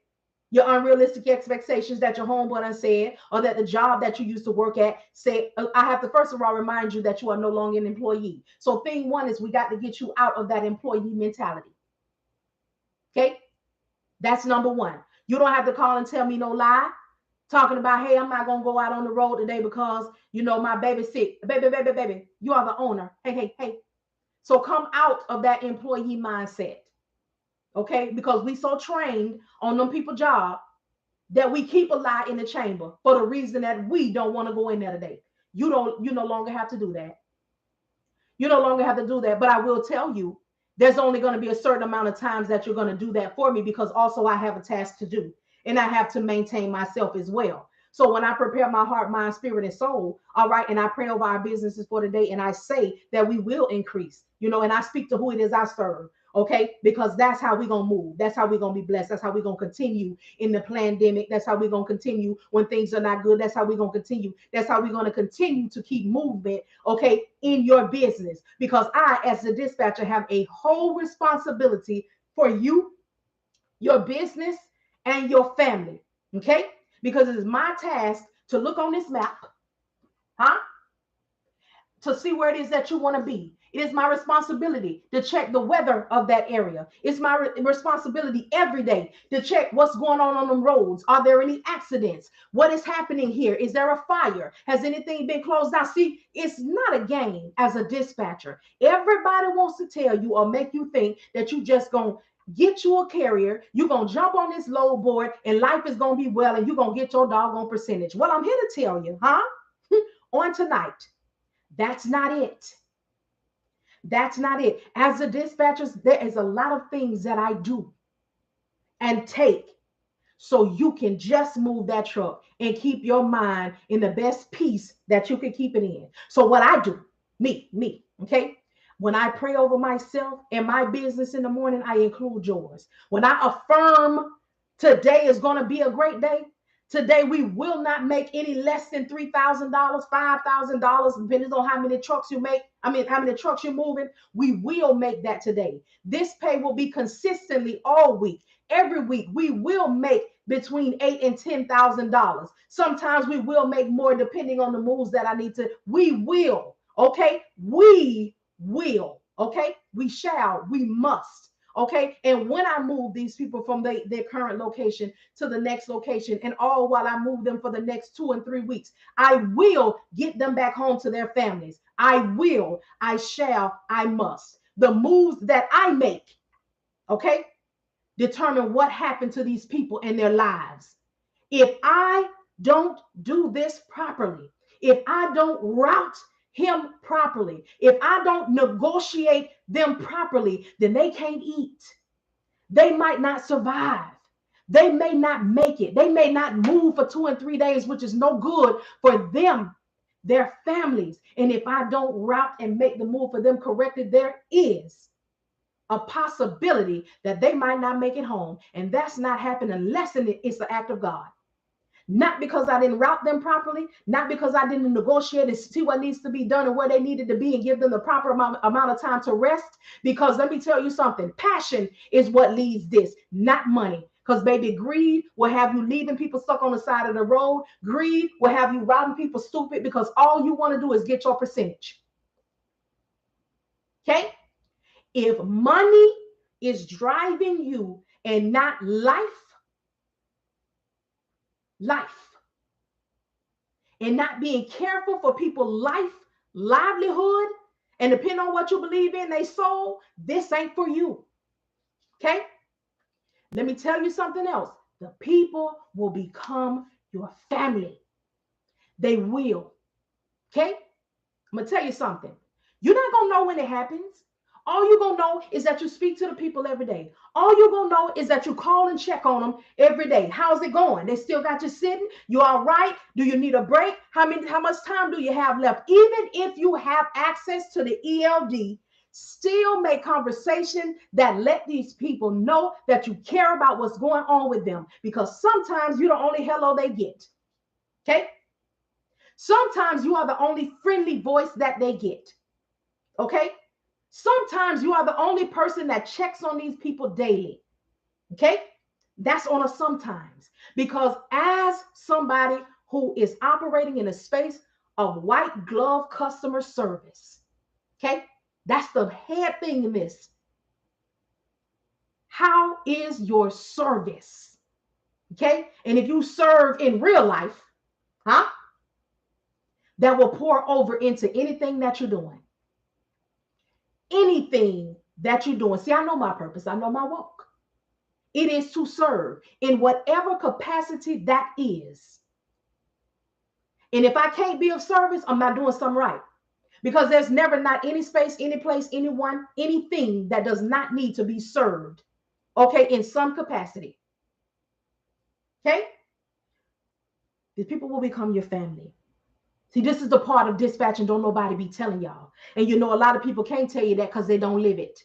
your unrealistic expectations that your homeboy done said, or that the job that you used to work at say. I have to first of all remind you that you are no longer an employee. So thing one is we got to get you out of that employee mentality. Okay, that's number one. You don't have to call and tell me no lie, talking about, hey, I'm not gonna go out on the road today because my baby's sick. Baby, you are the owner. Hey. So come out of that employee mindset. Okay, because we so trained on them people job that we keep a lie in the chamber for the reason that we don't want to go in there today. You no longer have to do that. You no longer have to do that. But I will tell you, there's only going to be a certain amount of times that you're going to do that for me, because also I have a task to do and I have to maintain myself as well. So when I prepare my heart, mind, spirit, and soul, all right, and I pray over our businesses for today, and I say that we will increase, and I speak to who it is I serve, okay, because that's how we're going to move. That's how we're going to be blessed. That's how we're going to continue in the pandemic. That's how we're going to continue when things are not good. That's how we're going to continue. That's how we're going to continue to keep movement, okay, in your business, because I, as the dispatcher, have a whole responsibility for you, your business, and your family, okay? Because it is my task to look on this map, huh? To see where it is that you want to be. It is my responsibility to check the weather of that area. It's my responsibility every day to check what's going on the roads. Are there any accidents? What is happening here? Is there a fire? Has anything been closed down? See, it's not a game as a dispatcher. Everybody wants to tell you or make you think that you just going to get you a carrier, you're going to jump on this load board, and life is going to be well, and you're going to get your doggone percentage. Well, I'm here to tell you, huh? On tonight, that's not it. That's not it. As a dispatcher, there is a lot of things that I do and take so you can just move that truck and keep your mind in the best peace that you can keep it in. So what I do, me, okay? When I pray over myself and my business in the morning, I include yours. When I affirm today is going to be a great day, today we will not make any less than $3,000, $5,000, depending on how many trucks you make. I mean, how many trucks you're moving. We will make that today. This pay will be consistently all week. Every week we will make between $8,000 and $10,000. Sometimes we will make more depending on the moves that I need to. We will, okay? We will, okay? We shall, we must, okay? And when I move these people from their current location to the next location, and all while I move them for the next 2 and 3 weeks, I will get them back home to their families. I will, I shall, I must. The moves that I make, okay, determine what happened to these people in their lives. If I don't do this properly, if I don't route him properly, if I don't negotiate them properly, then they can't eat. They might not survive. They may not make it. They may not move for 2 and 3 days, which is no good for them, their families. And if I don't route and make the move for them correctly, there is a possibility that they might not make it home. And that's not happening unless it's the act of God. Not because I didn't route them properly, not because I didn't negotiate and see what needs to be done and where they needed to be and give them the proper amount of time to rest. Because let me tell you something, passion is what leads this, not money. Because baby, greed will have you leaving people stuck on the side of the road. Greed will have you robbing people stupid because all you want to do is get your percentage. Okay? If money is driving you and not life, and not being careful for people's life, livelihood, and depending on what you believe in, they soul, this ain't for you. Okay? Let me tell you something else. The people will become your family. They will. Okay? I'm going to tell you something. You're not going to know when it happens. All you're going to know is that you speak to the people every day. All you're going to know is that you call and check on them every day. How's it going? They still got you sitting? You all right? Do you need a break? How much time do you have left? Even if you have access to the ELD, still make conversation that let these people know that you care about what's going on with them, because sometimes you're the only hello they get. Okay? Sometimes you are the only friendly voice that they get. Okay? Sometimes you are the only person that checks on these people daily. Okay? That's on a sometimes. Because as somebody who is operating in a space of white glove customer service, okay? That's the head thing in this. How is your service? Okay? And if you serve in real life, huh? That will pour over into anything that you're doing. Anything that you're doing. See, I know my purpose. I know my walk. It is to serve in whatever capacity that is. And if I can't be of service, I'm not doing something right. Because there's never not any space, any place, anyone, anything that does not need to be served. Okay, in some capacity. Okay? These people will become your family. See, this is the part of dispatching don't nobody be telling y'all. And you know, a lot of people can't tell you that because they don't live it.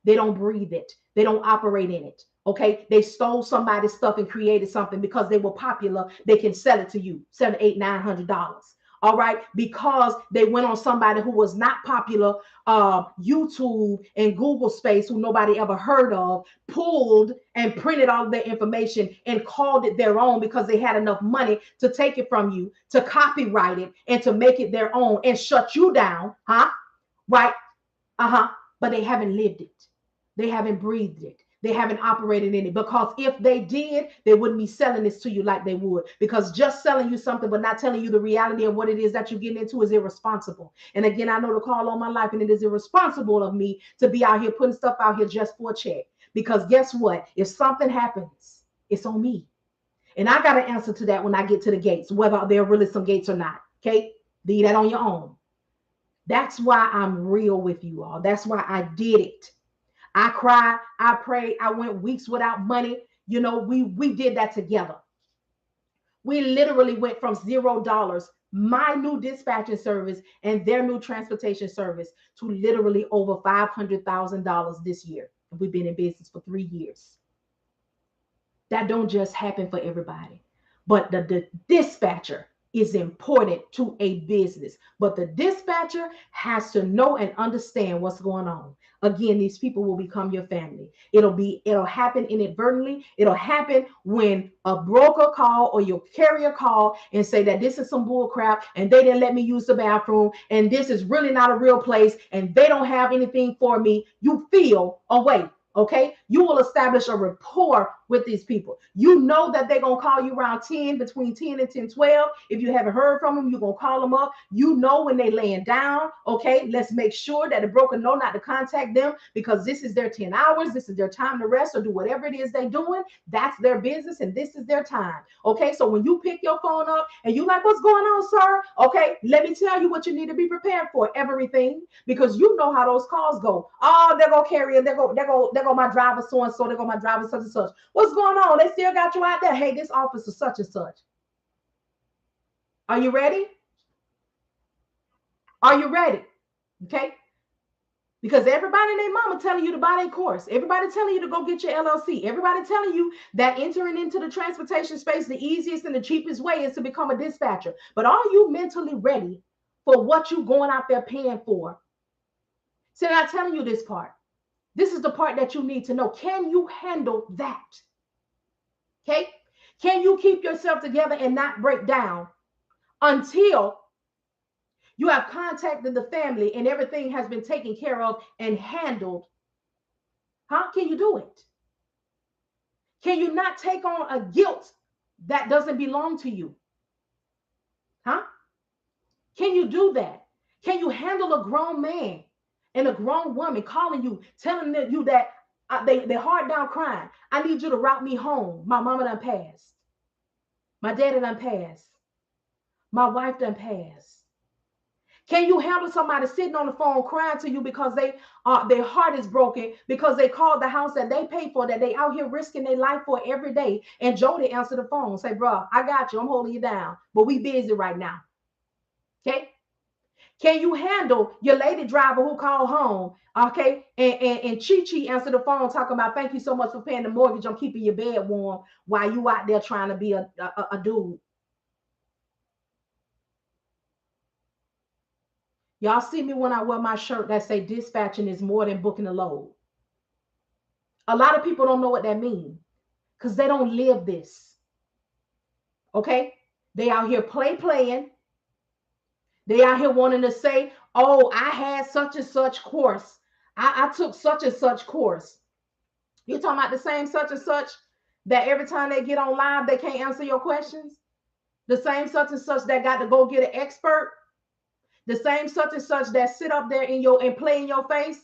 They don't breathe it. They don't operate in it. Okay. They stole somebody's stuff and created something because they were popular. They can sell it to you $700, $800, $900. All right. Because they went on somebody who was not popular, YouTube and Google space, who nobody ever heard of, pulled and printed all their information and called it their own because they had enough money to take it from you, to copyright it and to make it their own and shut you down. Huh? Right. But they haven't lived it. They haven't breathed it. They haven't operated in it, because if they did, they wouldn't be selling this to you like they would, because just selling you something but not telling you the reality of what it is that you're getting into is irresponsible. And again, I know the call on my life, and it is irresponsible of me to be out here putting stuff out here just for a check, because guess what? If something happens, it's on me. And I got to answer to that when I get to the gates, whether there are really some gates or not. Okay? Leave that on your own. That's why I'm real with you all. That's why I did it. I cried, I prayed, I went weeks without money. You know, we did that together. We literally went from $0, my new dispatching service and their new transportation service, to literally over $500,000 this year. We've been in business for 3 years. That don't just happen for everybody. But the dispatcher is important to a business. But the dispatcher has to know and understand what's going on. Again, these people will become your family. It'll happen inadvertently. It'll happen when a broker call or your carrier call and say that this is some bull crap and they didn't let me use the bathroom and this is really not a real place and they don't have anything for me. You feel away. Okay, you will establish a rapport with these people. You know that they're going to call you around 10, between 10 and 10, 12. If you haven't heard from them, you're going to call them up. You know when they laying down. Okay, let's make sure that the broker know not to contact them, because this is their 10 hours. This is their time to rest or do whatever it is they're doing. That's their business and this is their time. Okay, so when you pick your phone up and you like, what's going on, sir? Okay, let me tell you what you need to be prepared for. Everything, because you know how those calls go. Oh, they're going to carry it. They're going my driver so-and-so, they go my driver such and such. What's going on? They still got you out there. Hey, this officer such and such. Are you ready? Are you ready? Okay. Because everybody and their mama telling you to buy their course. Everybody telling you to go get your LLC. Everybody telling you that entering into the transportation space, the easiest and the cheapest way is to become a dispatcher. But are you mentally ready for what you're going out there paying for? So I'm not telling you this part. This is the part that you need to know. Can you handle that? Okay? Can you keep yourself together and not break down until you have contacted the family and everything has been taken care of and handled? How can you do it? Can you not take on a guilt that doesn't belong to you? Huh? Can you do that? Can you handle a grown man and a grown woman calling you, telling you that they hard down crying? I need you to route me home. My mama done passed. My daddy done passed. My wife done passed. Can you handle somebody sitting on the phone crying to you because their heart is broken because they called the house that they pay for, that they out here risking their life for every day? And Jody answer the phone, say, bro, I got you. I'm holding you down, but we busy right now. Okay. Can you handle your lady driver who called home? Okay. And Chi answer the phone talking about, thank you so much for paying the mortgage. I'm keeping your bed warm while you out there trying to be a dude. Y'all see me when I wear my shirt that say dispatching is more than booking a load. A lot of people don't know what that means because they don't live this. Okay? They out here playing. They out here wanting to say, oh, I had such and such course. I took such and such course. You're talking about the same such and such that every time they get on live, they can't answer your questions? The same such and such that got to go get an expert? The same such and such that sit up there and play in your face?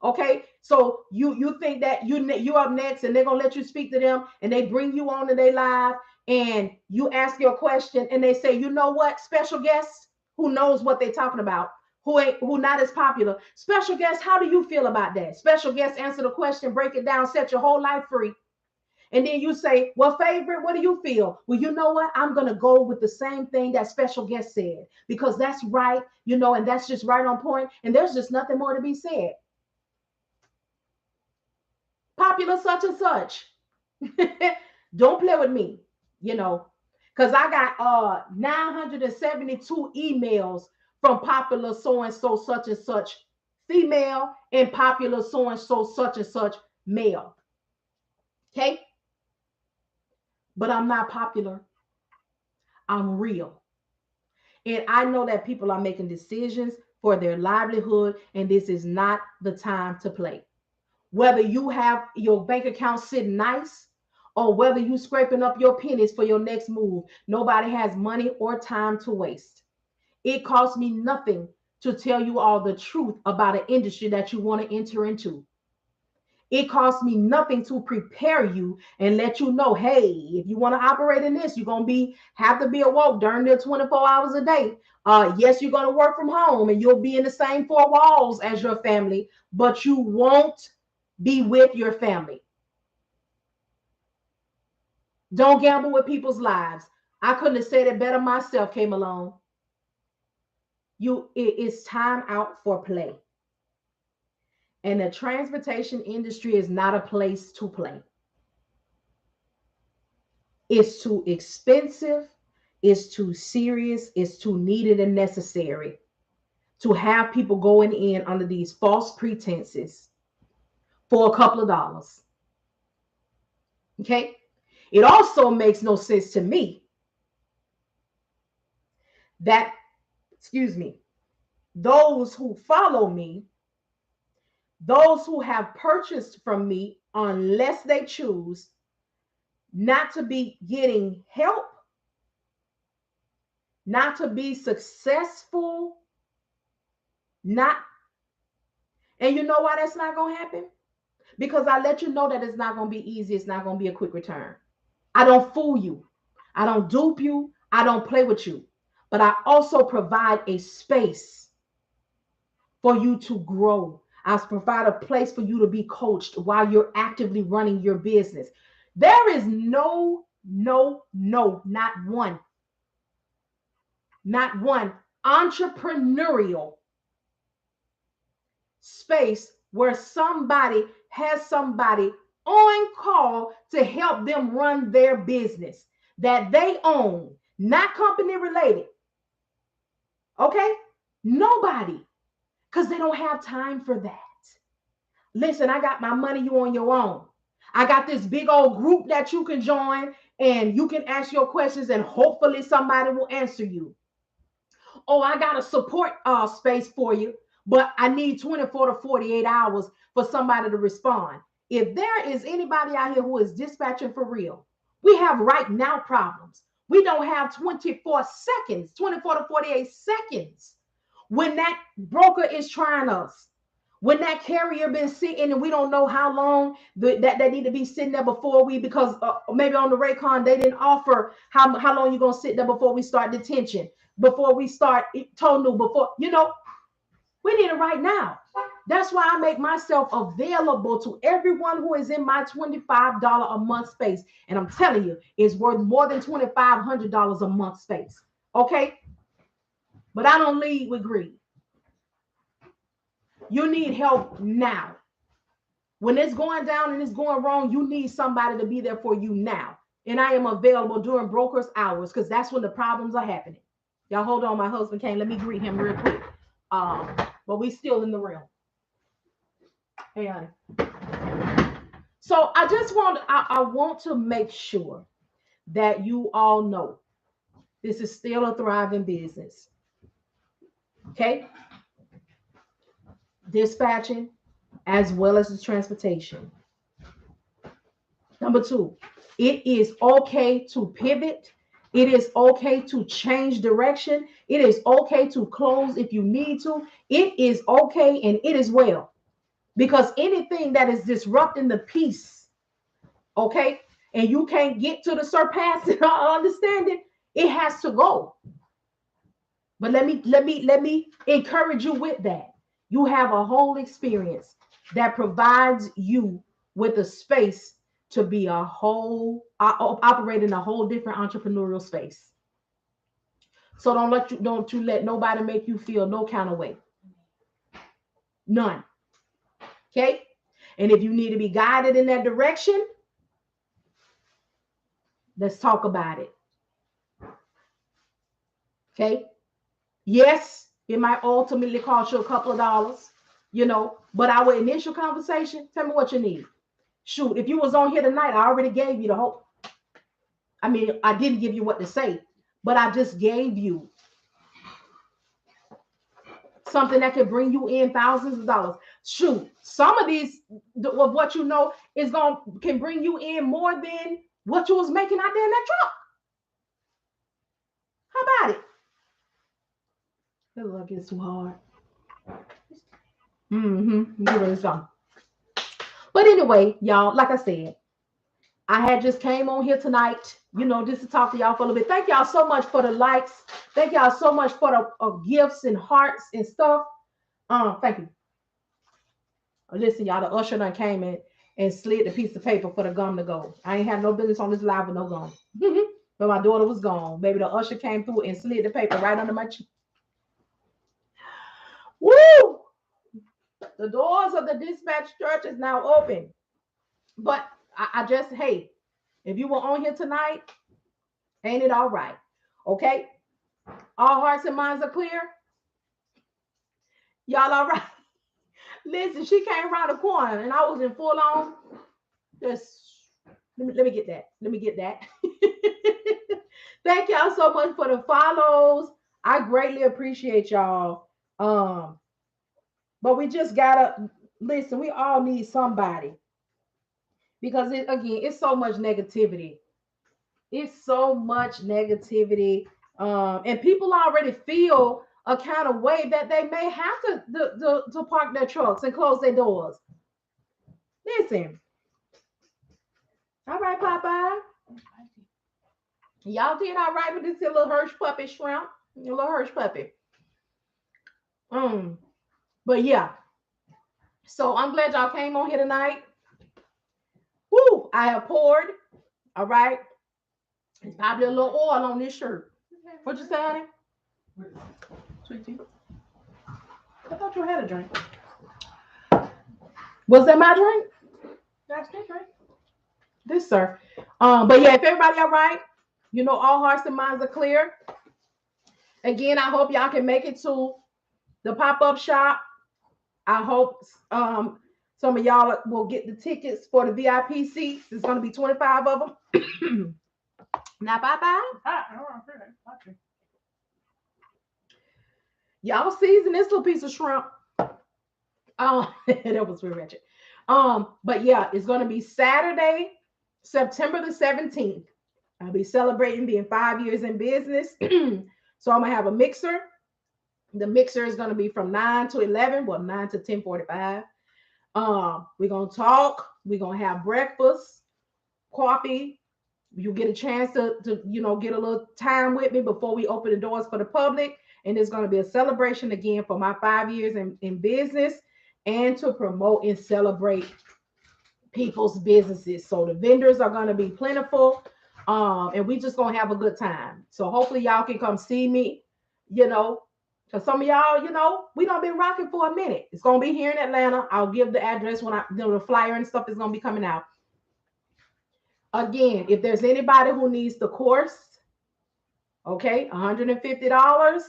Okay, so you think that you up next and they're gonna let you speak to them and they bring you on to their live and you ask your question and they say, you know what, special guest who knows what they're talking about, who not as popular. Special guest, how do you feel about that? Special guest answer the question, break it down, set your whole life free. And then you say, well, favorite, what do you feel? Well, you know what? I'm going to go with the same thing that special guest said because that's right, and that's just right on point. And there's just nothing more to be said. Popular such and such. Don't play with me, because I got 972 emails from popular so-and-so such and such female and popular so-and-so such and such male. Okay? But I'm not popular. I'm real. And I know that people are making decisions for their livelihood, and this is not the time to play. Whether you have your bank account sitting nice or whether you scraping up your pennies for your next move, nobody has money or time to waste. It costs me nothing to tell you all the truth about an industry that you want to enter into. It costs me nothing to prepare you and let you know, hey, if you want to operate in this, you're going to have to be awoke during the 24 hours a day. Yes, you're going to work from home and you'll be in the same four walls as your family, but you won't be with your family. Don't gamble with people's lives. I couldn't have said it better myself, came along. It's time out for play. And the transportation industry is not a place to play. It's too expensive. It's too serious. It's too needed and necessary to have people going in under these false pretenses for a couple of dollars. Okay? It also makes no sense to me that, those who follow me, those who have purchased from me, unless they choose not to be getting help, not to be successful, and you know why that's not going to happen? Because I let you know that it's not going to be easy. It's not going to be a quick return. I don't fool you. I don't dupe you. I don't play with you. But I also provide a space for you to grow. I provide a place for you to be coached while you're actively running your business. There is not one entrepreneurial space where somebody has somebody on call to help them run their business that they own, not company related. Okay? Nobody, because they don't have time for that. Listen, I got my money, you on your own. I got this big old group that you can join and you can ask your questions and hopefully somebody will answer you. Oh, I got a support space for you, but I need 24 to 48 hours for somebody to respond. If there is anybody out here who is dispatching for real, we have right now problems. We don't have 24 seconds, 24 to 48 seconds when that broker is trying us. When that carrier been sitting and we don't know how long that they need to be sitting there before we, because maybe on the Raycon they didn't offer how long you're gonna sit there before we start detention, before we start tonal, before we need it right now. That's why I make myself available to everyone who is in my $25 a month space. And I'm telling you, it's worth more than $2,500 a month space. Okay? But I don't lead with greed. You need help now. When it's going down and it's going wrong, you need somebody to be there for you now. And I am available during brokers' hours because that's when the problems are happening. Y'all hold on. My husband came. Let me greet him real quick. But we still in the room. Hey, honey. So I want to make sure that you all know this is still a thriving business. Okay? Dispatching as well as the transportation. Number 2, it is okay to pivot. It is okay to change direction. It is okay to close if you need to. It is okay and it is well. Because anything that is disrupting the peace, okay, and you can't get to the surpassing or understanding, it has to go. But let me encourage you with that. You have a whole experience that provides you with a space to be a whole operate in a whole different entrepreneurial space. So don't you let nobody make you feel no kind of way. None. Okay? And if you need to be guided in that direction, let's talk about it. Okay? Yes, it might ultimately cost you a couple of dollars, but our initial conversation, tell me what you need. Shoot, if you was on here tonight, I already gave you the whole. I mean, I didn't give you what to say, but I just gave you something that could bring you in thousands of dollars. Shoot, some of these of what can bring you in more than what you was making out there in that truck. How about it? That look is too hard. Give it some. But anyway, y'all, like I said, I had just came on here tonight, just to talk to y'all for a little bit. Thank y'all so much for the likes. Thank y'all so much for the gifts and hearts and stuff. Thank you. Listen, y'all, the usher done came in and slid the piece of paper for the gum to go. I ain't had no business on this live with no gum. But my daughter was gone. Maybe the usher came through and slid the paper right under my chin. Woo! The doors of the Dispatch Church is now open. But I just, hey, if you were on here tonight, ain't it all right? Okay? All hearts and minds are clear? Y'all all right? Listen, she came around the corner and I was in full on. Just let me get that. Let me get that. Thank y'all so much for the follows. I greatly appreciate y'all. But we just gotta listen. We all need somebody because it's so much negativity. It's so much negativity, and people already feel a kind of way that they may have to park their trucks and close their doors. Listen, all right, Popeye, y'all did all right with this little Hirsch puppy shrimp, your little Hirsch puppy. But yeah, so I'm glad y'all came on here tonight. Woo! I have poured. All right. There's probably a little oil on this shirt. What you say, honey? Sweet tea. I thought you had a drink. Was that my drink? That's your drink. This, sir. But yeah, if everybody all right, all hearts and minds are clear. Again, I hope y'all can make it to the pop-up shop. I hope some of y'all will get the tickets for the VIP seats. There's going to be 25 of them. Now, bye-bye. Y'all season this little piece of shrimp. Oh, that was very wretched. But yeah, it's going to be Saturday, September the 17th. I'll be celebrating being 5 years in business. So I'm going to have a mixer. The mixer is going to be from 9 to 11, well, 9 to 10:45. We're going to talk. We're going to have breakfast, coffee. You get a chance to get a little time with me before we open the doors for the public. And it's going to be a celebration again for my 5 years in business and to promote and celebrate people's businesses. So the vendors are going to be plentiful. And we just going to have a good time. So hopefully y'all can come see me, you know, because some of y'all, we don't been rocking for a minute. It's going to be here in Atlanta. I'll give the address when the flyer and stuff is going to be coming out. Again, if there's anybody who needs the course, okay, $150.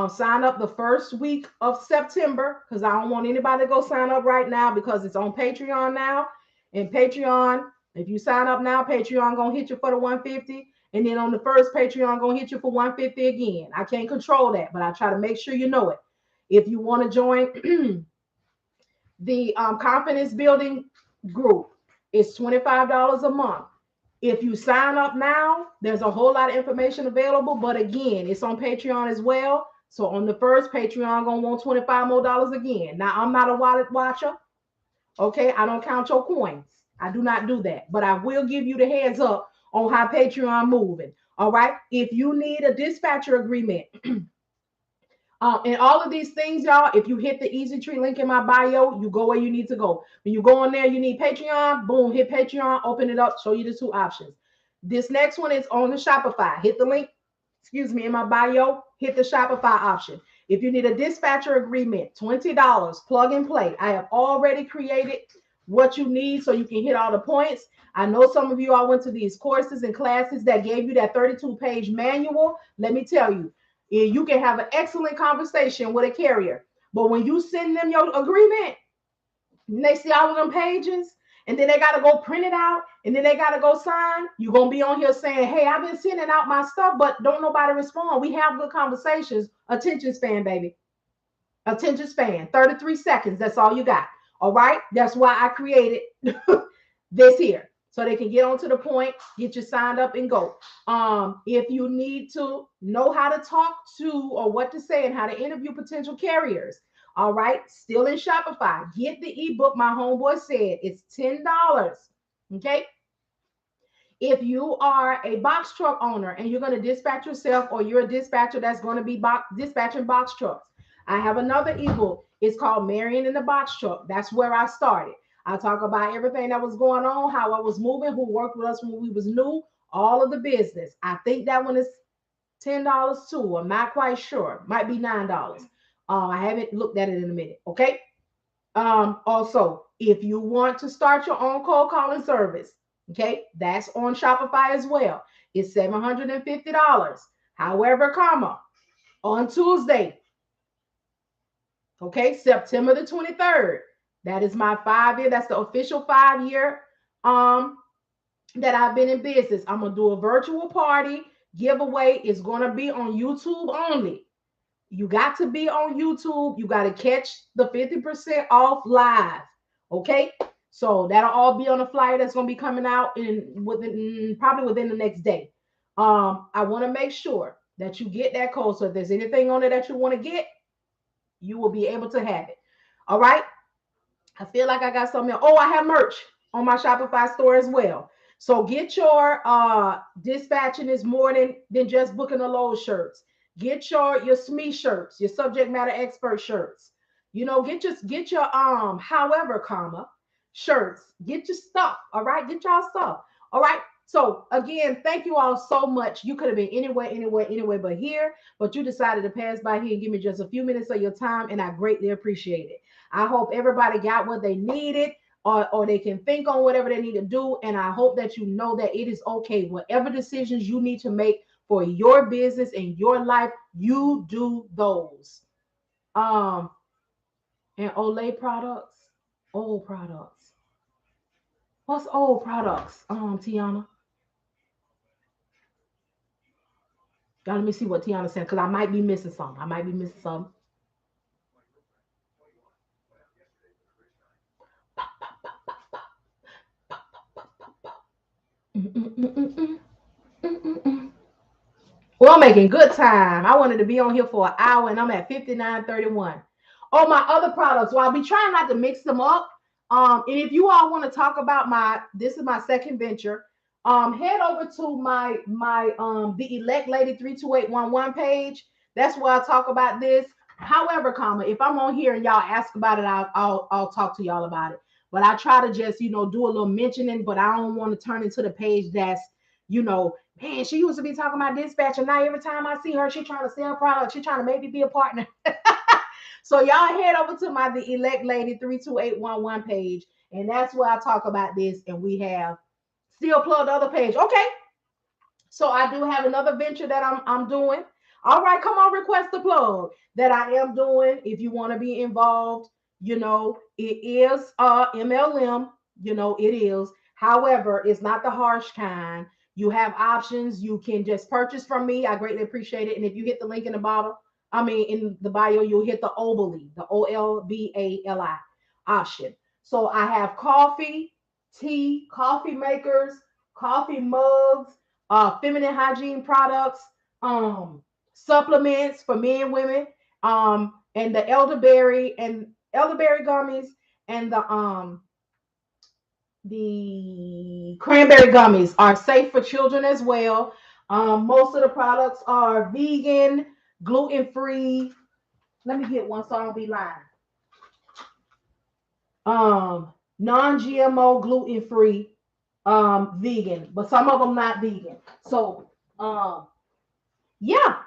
Sign up the first week of September because I don't want anybody to go sign up right now because it's on Patreon now. And Patreon, if you sign up now, Patreon gonna hit you for the 150, and then on the first Patreon gonna hit you for 150 again. I can't control that, but I try to make sure you know it. If you want to join the confidence building group, it's $25 a month. If you sign up now, there's a whole lot of information available, but again, it's on Patreon as well. So on the first Patreon, gonna want $25 more again. Now I'm not a wallet watcher. Okay, I don't count your coins. I do not do that, but I will give you the heads up on how Patreon moving. All right. If you need a dispatcher agreement, and all of these things, y'all, if you hit the Easy Tree link in my bio, you go where you need to go. When you go on there, you need Patreon, boom, hit Patreon, open it up, show you the two options. This next one is on the Shopify. Hit the link, in my bio, hit the Shopify option. If you need a dispatcher agreement, $20, plug and play. I have already created what you need so you can hit all the points. I know some of you all went to these courses and classes that gave you that 32-page manual. Let me tell you, you can have an excellent conversation with a carrier. But when you send them your agreement, and they see all of them pages, and then they got to go print it out, and then they got to go sign, you're going to be on here saying, hey, I've been sending out my stuff, but don't nobody respond. We have good conversations. Attention span, baby. Attention span, 33 seconds. That's all you got. All right? That's why I created this here. So they can get on to the point, get you signed up and go. If you need to know how to talk to or what to say and how to interview potential carriers, all right, still in Shopify, get the ebook. My homeboy said it's $10. Okay. If you are a box truck owner and you're going to dispatch yourself, or you're a dispatcher that's going to be dispatching box trucks, I have another ebook. It's called Marian in the Box Truck. That's where I started. I talk about everything that was going on, how I was moving, who worked with us when we was new, all of the business. I think that one is $10 too. I'm not quite sure. Might be $9. I haven't looked at it in a minute. Okay. Also, if you want to start your own cold calling service, okay, that's on Shopify as well. It's $750. However, on Tuesday, okay, September the 23rd. That is my 5 year. That's the official 5 year that I've been in business. I'm gonna do a virtual party giveaway. It's gonna be on YouTube only. You got to be on YouTube. You got to catch the 50% off live. Okay, so that'll all be on a flyer that's gonna be coming out probably within the next day. I want to make sure that you get that code. So if there's anything on it that you want to get, you will be able to have it. All right. I feel like I got something else. Oh, I have merch on my Shopify store as well. So get your dispatching is more than just booking a load shirts. Get your SME shirts, your subject matter expert shirts. Get your however, shirts. Get your stuff. All right. Get y'all stuff. All right. So again, thank you all so much. You could have been anywhere but here, but you decided to pass by here and give me just a few minutes of your time, and I greatly appreciate it. I hope everybody got what they needed, or they can think on whatever they need to do. And I hope that you know that it is okay. Whatever decisions you need to make for your business and your life, you do those. And Olay products, old products. What's old products, Tiana? Let me see what Tiana said, because I might be missing some. I'm making good time. I wanted to be on here for an hour and I'm at 59:31. Oh, my other products. Well, I'll be trying not to mix them up. And if you all want to talk about this is my second venture. Head over to my the Elect Lady 32811 page. That's where I talk about this. However, if I'm on here and y'all ask about it, I'll talk to y'all about it. But I try to just do a little mentioning, but I don't want to turn into the page that's man, she used to be talking about dispatch, and now every time I see her, she's trying to sell products. She's trying to maybe be a partner. So y'all head over to my The Elect Lady 32811 page, and that's where I talk about this. And we have still plug the other page. Okay. So I do have another venture that I'm doing. All right, come on, request the plug that I am doing. If you want to be involved, it is MLM, it is. However, it's not the harsh kind. You have options. You can just purchase from me. I greatly appreciate it. And if you hit the link in the bottom, in the bio, you'll hit the Obali, the OLBALI option. So I have coffee, tea, coffee makers, coffee mugs, feminine hygiene products, supplements for men, women, and the elderberry gummies and the cranberry gummies are safe for children as well. Most of the products are vegan, gluten free. Let me get one so I don't be lying. Non-GMO, gluten free, vegan, but some of them not vegan. So, yeah.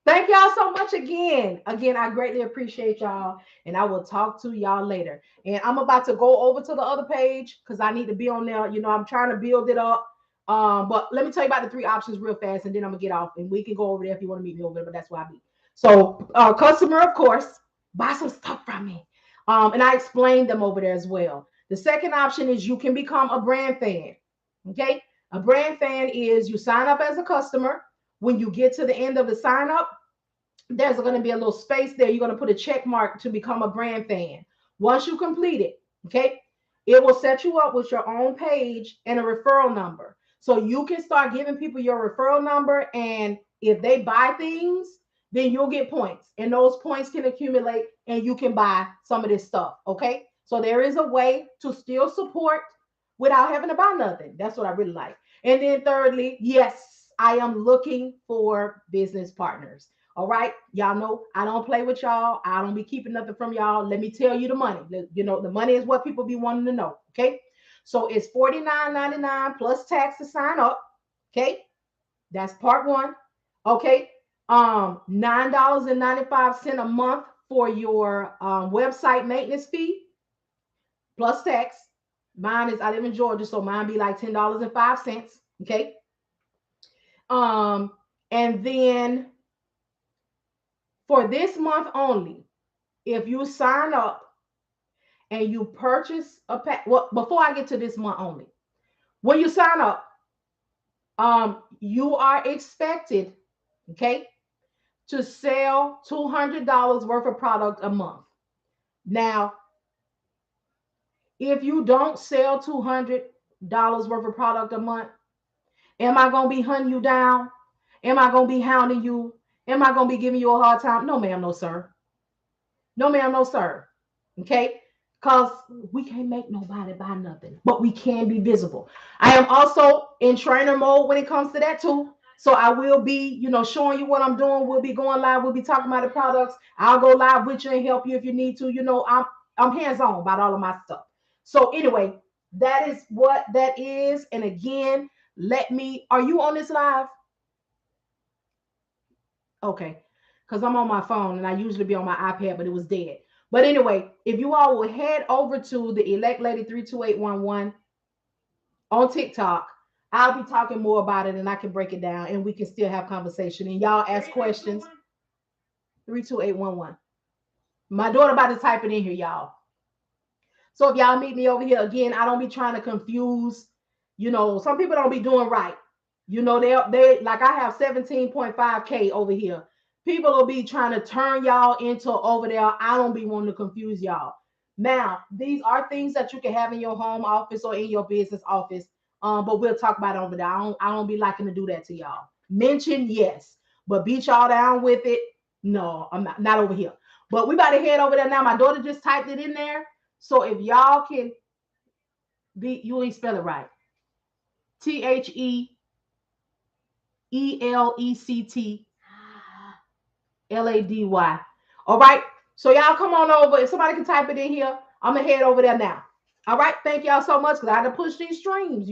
Thank y'all so much again. Again, I greatly appreciate y'all, and I will talk to y'all later. And I'm about to go over to the other page because I need to be on there. I'm trying to build it up. But let me tell you about the three options real fast, and then I'm gonna get off, and we can go over there if you want to meet me over there. But that's where I be. So, customer, of course, buy some stuff from me. And I explained them over there as well. The second option is you can become a brand fan. Okay, a brand fan is you sign up as a customer. When you get to the end of the sign up, there's going to be a little space there. You're going to put a check mark to become a brand fan. Once you complete it, okay, it will set you up with your own page and a referral number. So you can start giving people your referral number. And if they buy things, then you'll get points. And those points can accumulate and you can buy some of this stuff. Okay. So there is a way to still support without having to buy nothing. That's what I really like. And then thirdly, yes, I am looking for business partners. All right. Y'all know I don't play with y'all. I don't be keeping nothing from y'all. Let me tell you the money. The money is what people be wanting to know. Okay. So it's $49.99 plus tax to sign up. Okay. That's part one. Okay. $9.95 a month for your website maintenance fee plus tax. Mine is, I live in Georgia, so mine be like $10.05. Okay. And then for this month only, if you sign up and you purchase a pack, well, before I get to this month only, when you sign up, you are expected, okay, to sell $200 worth of product a month. Now, if you don't sell $200 worth of product a month, am I going to be hunting you down? Am I going to be hounding you? Am I going to be giving you a hard time? No, ma'am, no, sir. No, ma'am, no, sir. Okay? Because we can't make nobody buy nothing, but we can be visible. I am also in trainer mode when it comes to that too. So I will be, showing you what I'm doing. We'll be going live. We'll be talking about the products. I'll go live with you and help you if you need to. I'm hands-on about all of my stuff. So anyway, that is what that is. And again, are you on this live? Okay. Because I'm on my phone and I usually be on my iPad, but it was dead. But anyway, if you all will head over to the Elect Lady 32811 on TikTok, I'll be talking more about it and I can break it down and we can still have conversation and y'all ask questions. 32811. My daughter about to type it in here, y'all. So if y'all meet me over here again, I don't be trying to confuse. Some people don't be doing right. They like I have 17.5K over here. People will be trying to turn y'all into over there. I don't be wanting to confuse y'all. Now, these are things that you can have in your home office or in your business office. But we'll talk about it over there. I don't be liking to do that to y'all. Mention, yes. But beat y'all down with it. No, I'm not over here. But we about to head over there now. My daughter just typed it in there. So if y'all can be, you ain't spell it right. TheElectLady. All right. So y'all come on over. If somebody can type it in here, I'm gonna head over there now. All right. Thank y'all so much because I had to push these streams,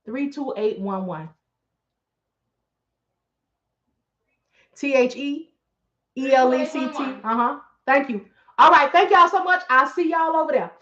32811. TheElecT. Uh-huh. Thank you. All right. Thank y'all so much. I'll see y'all over there.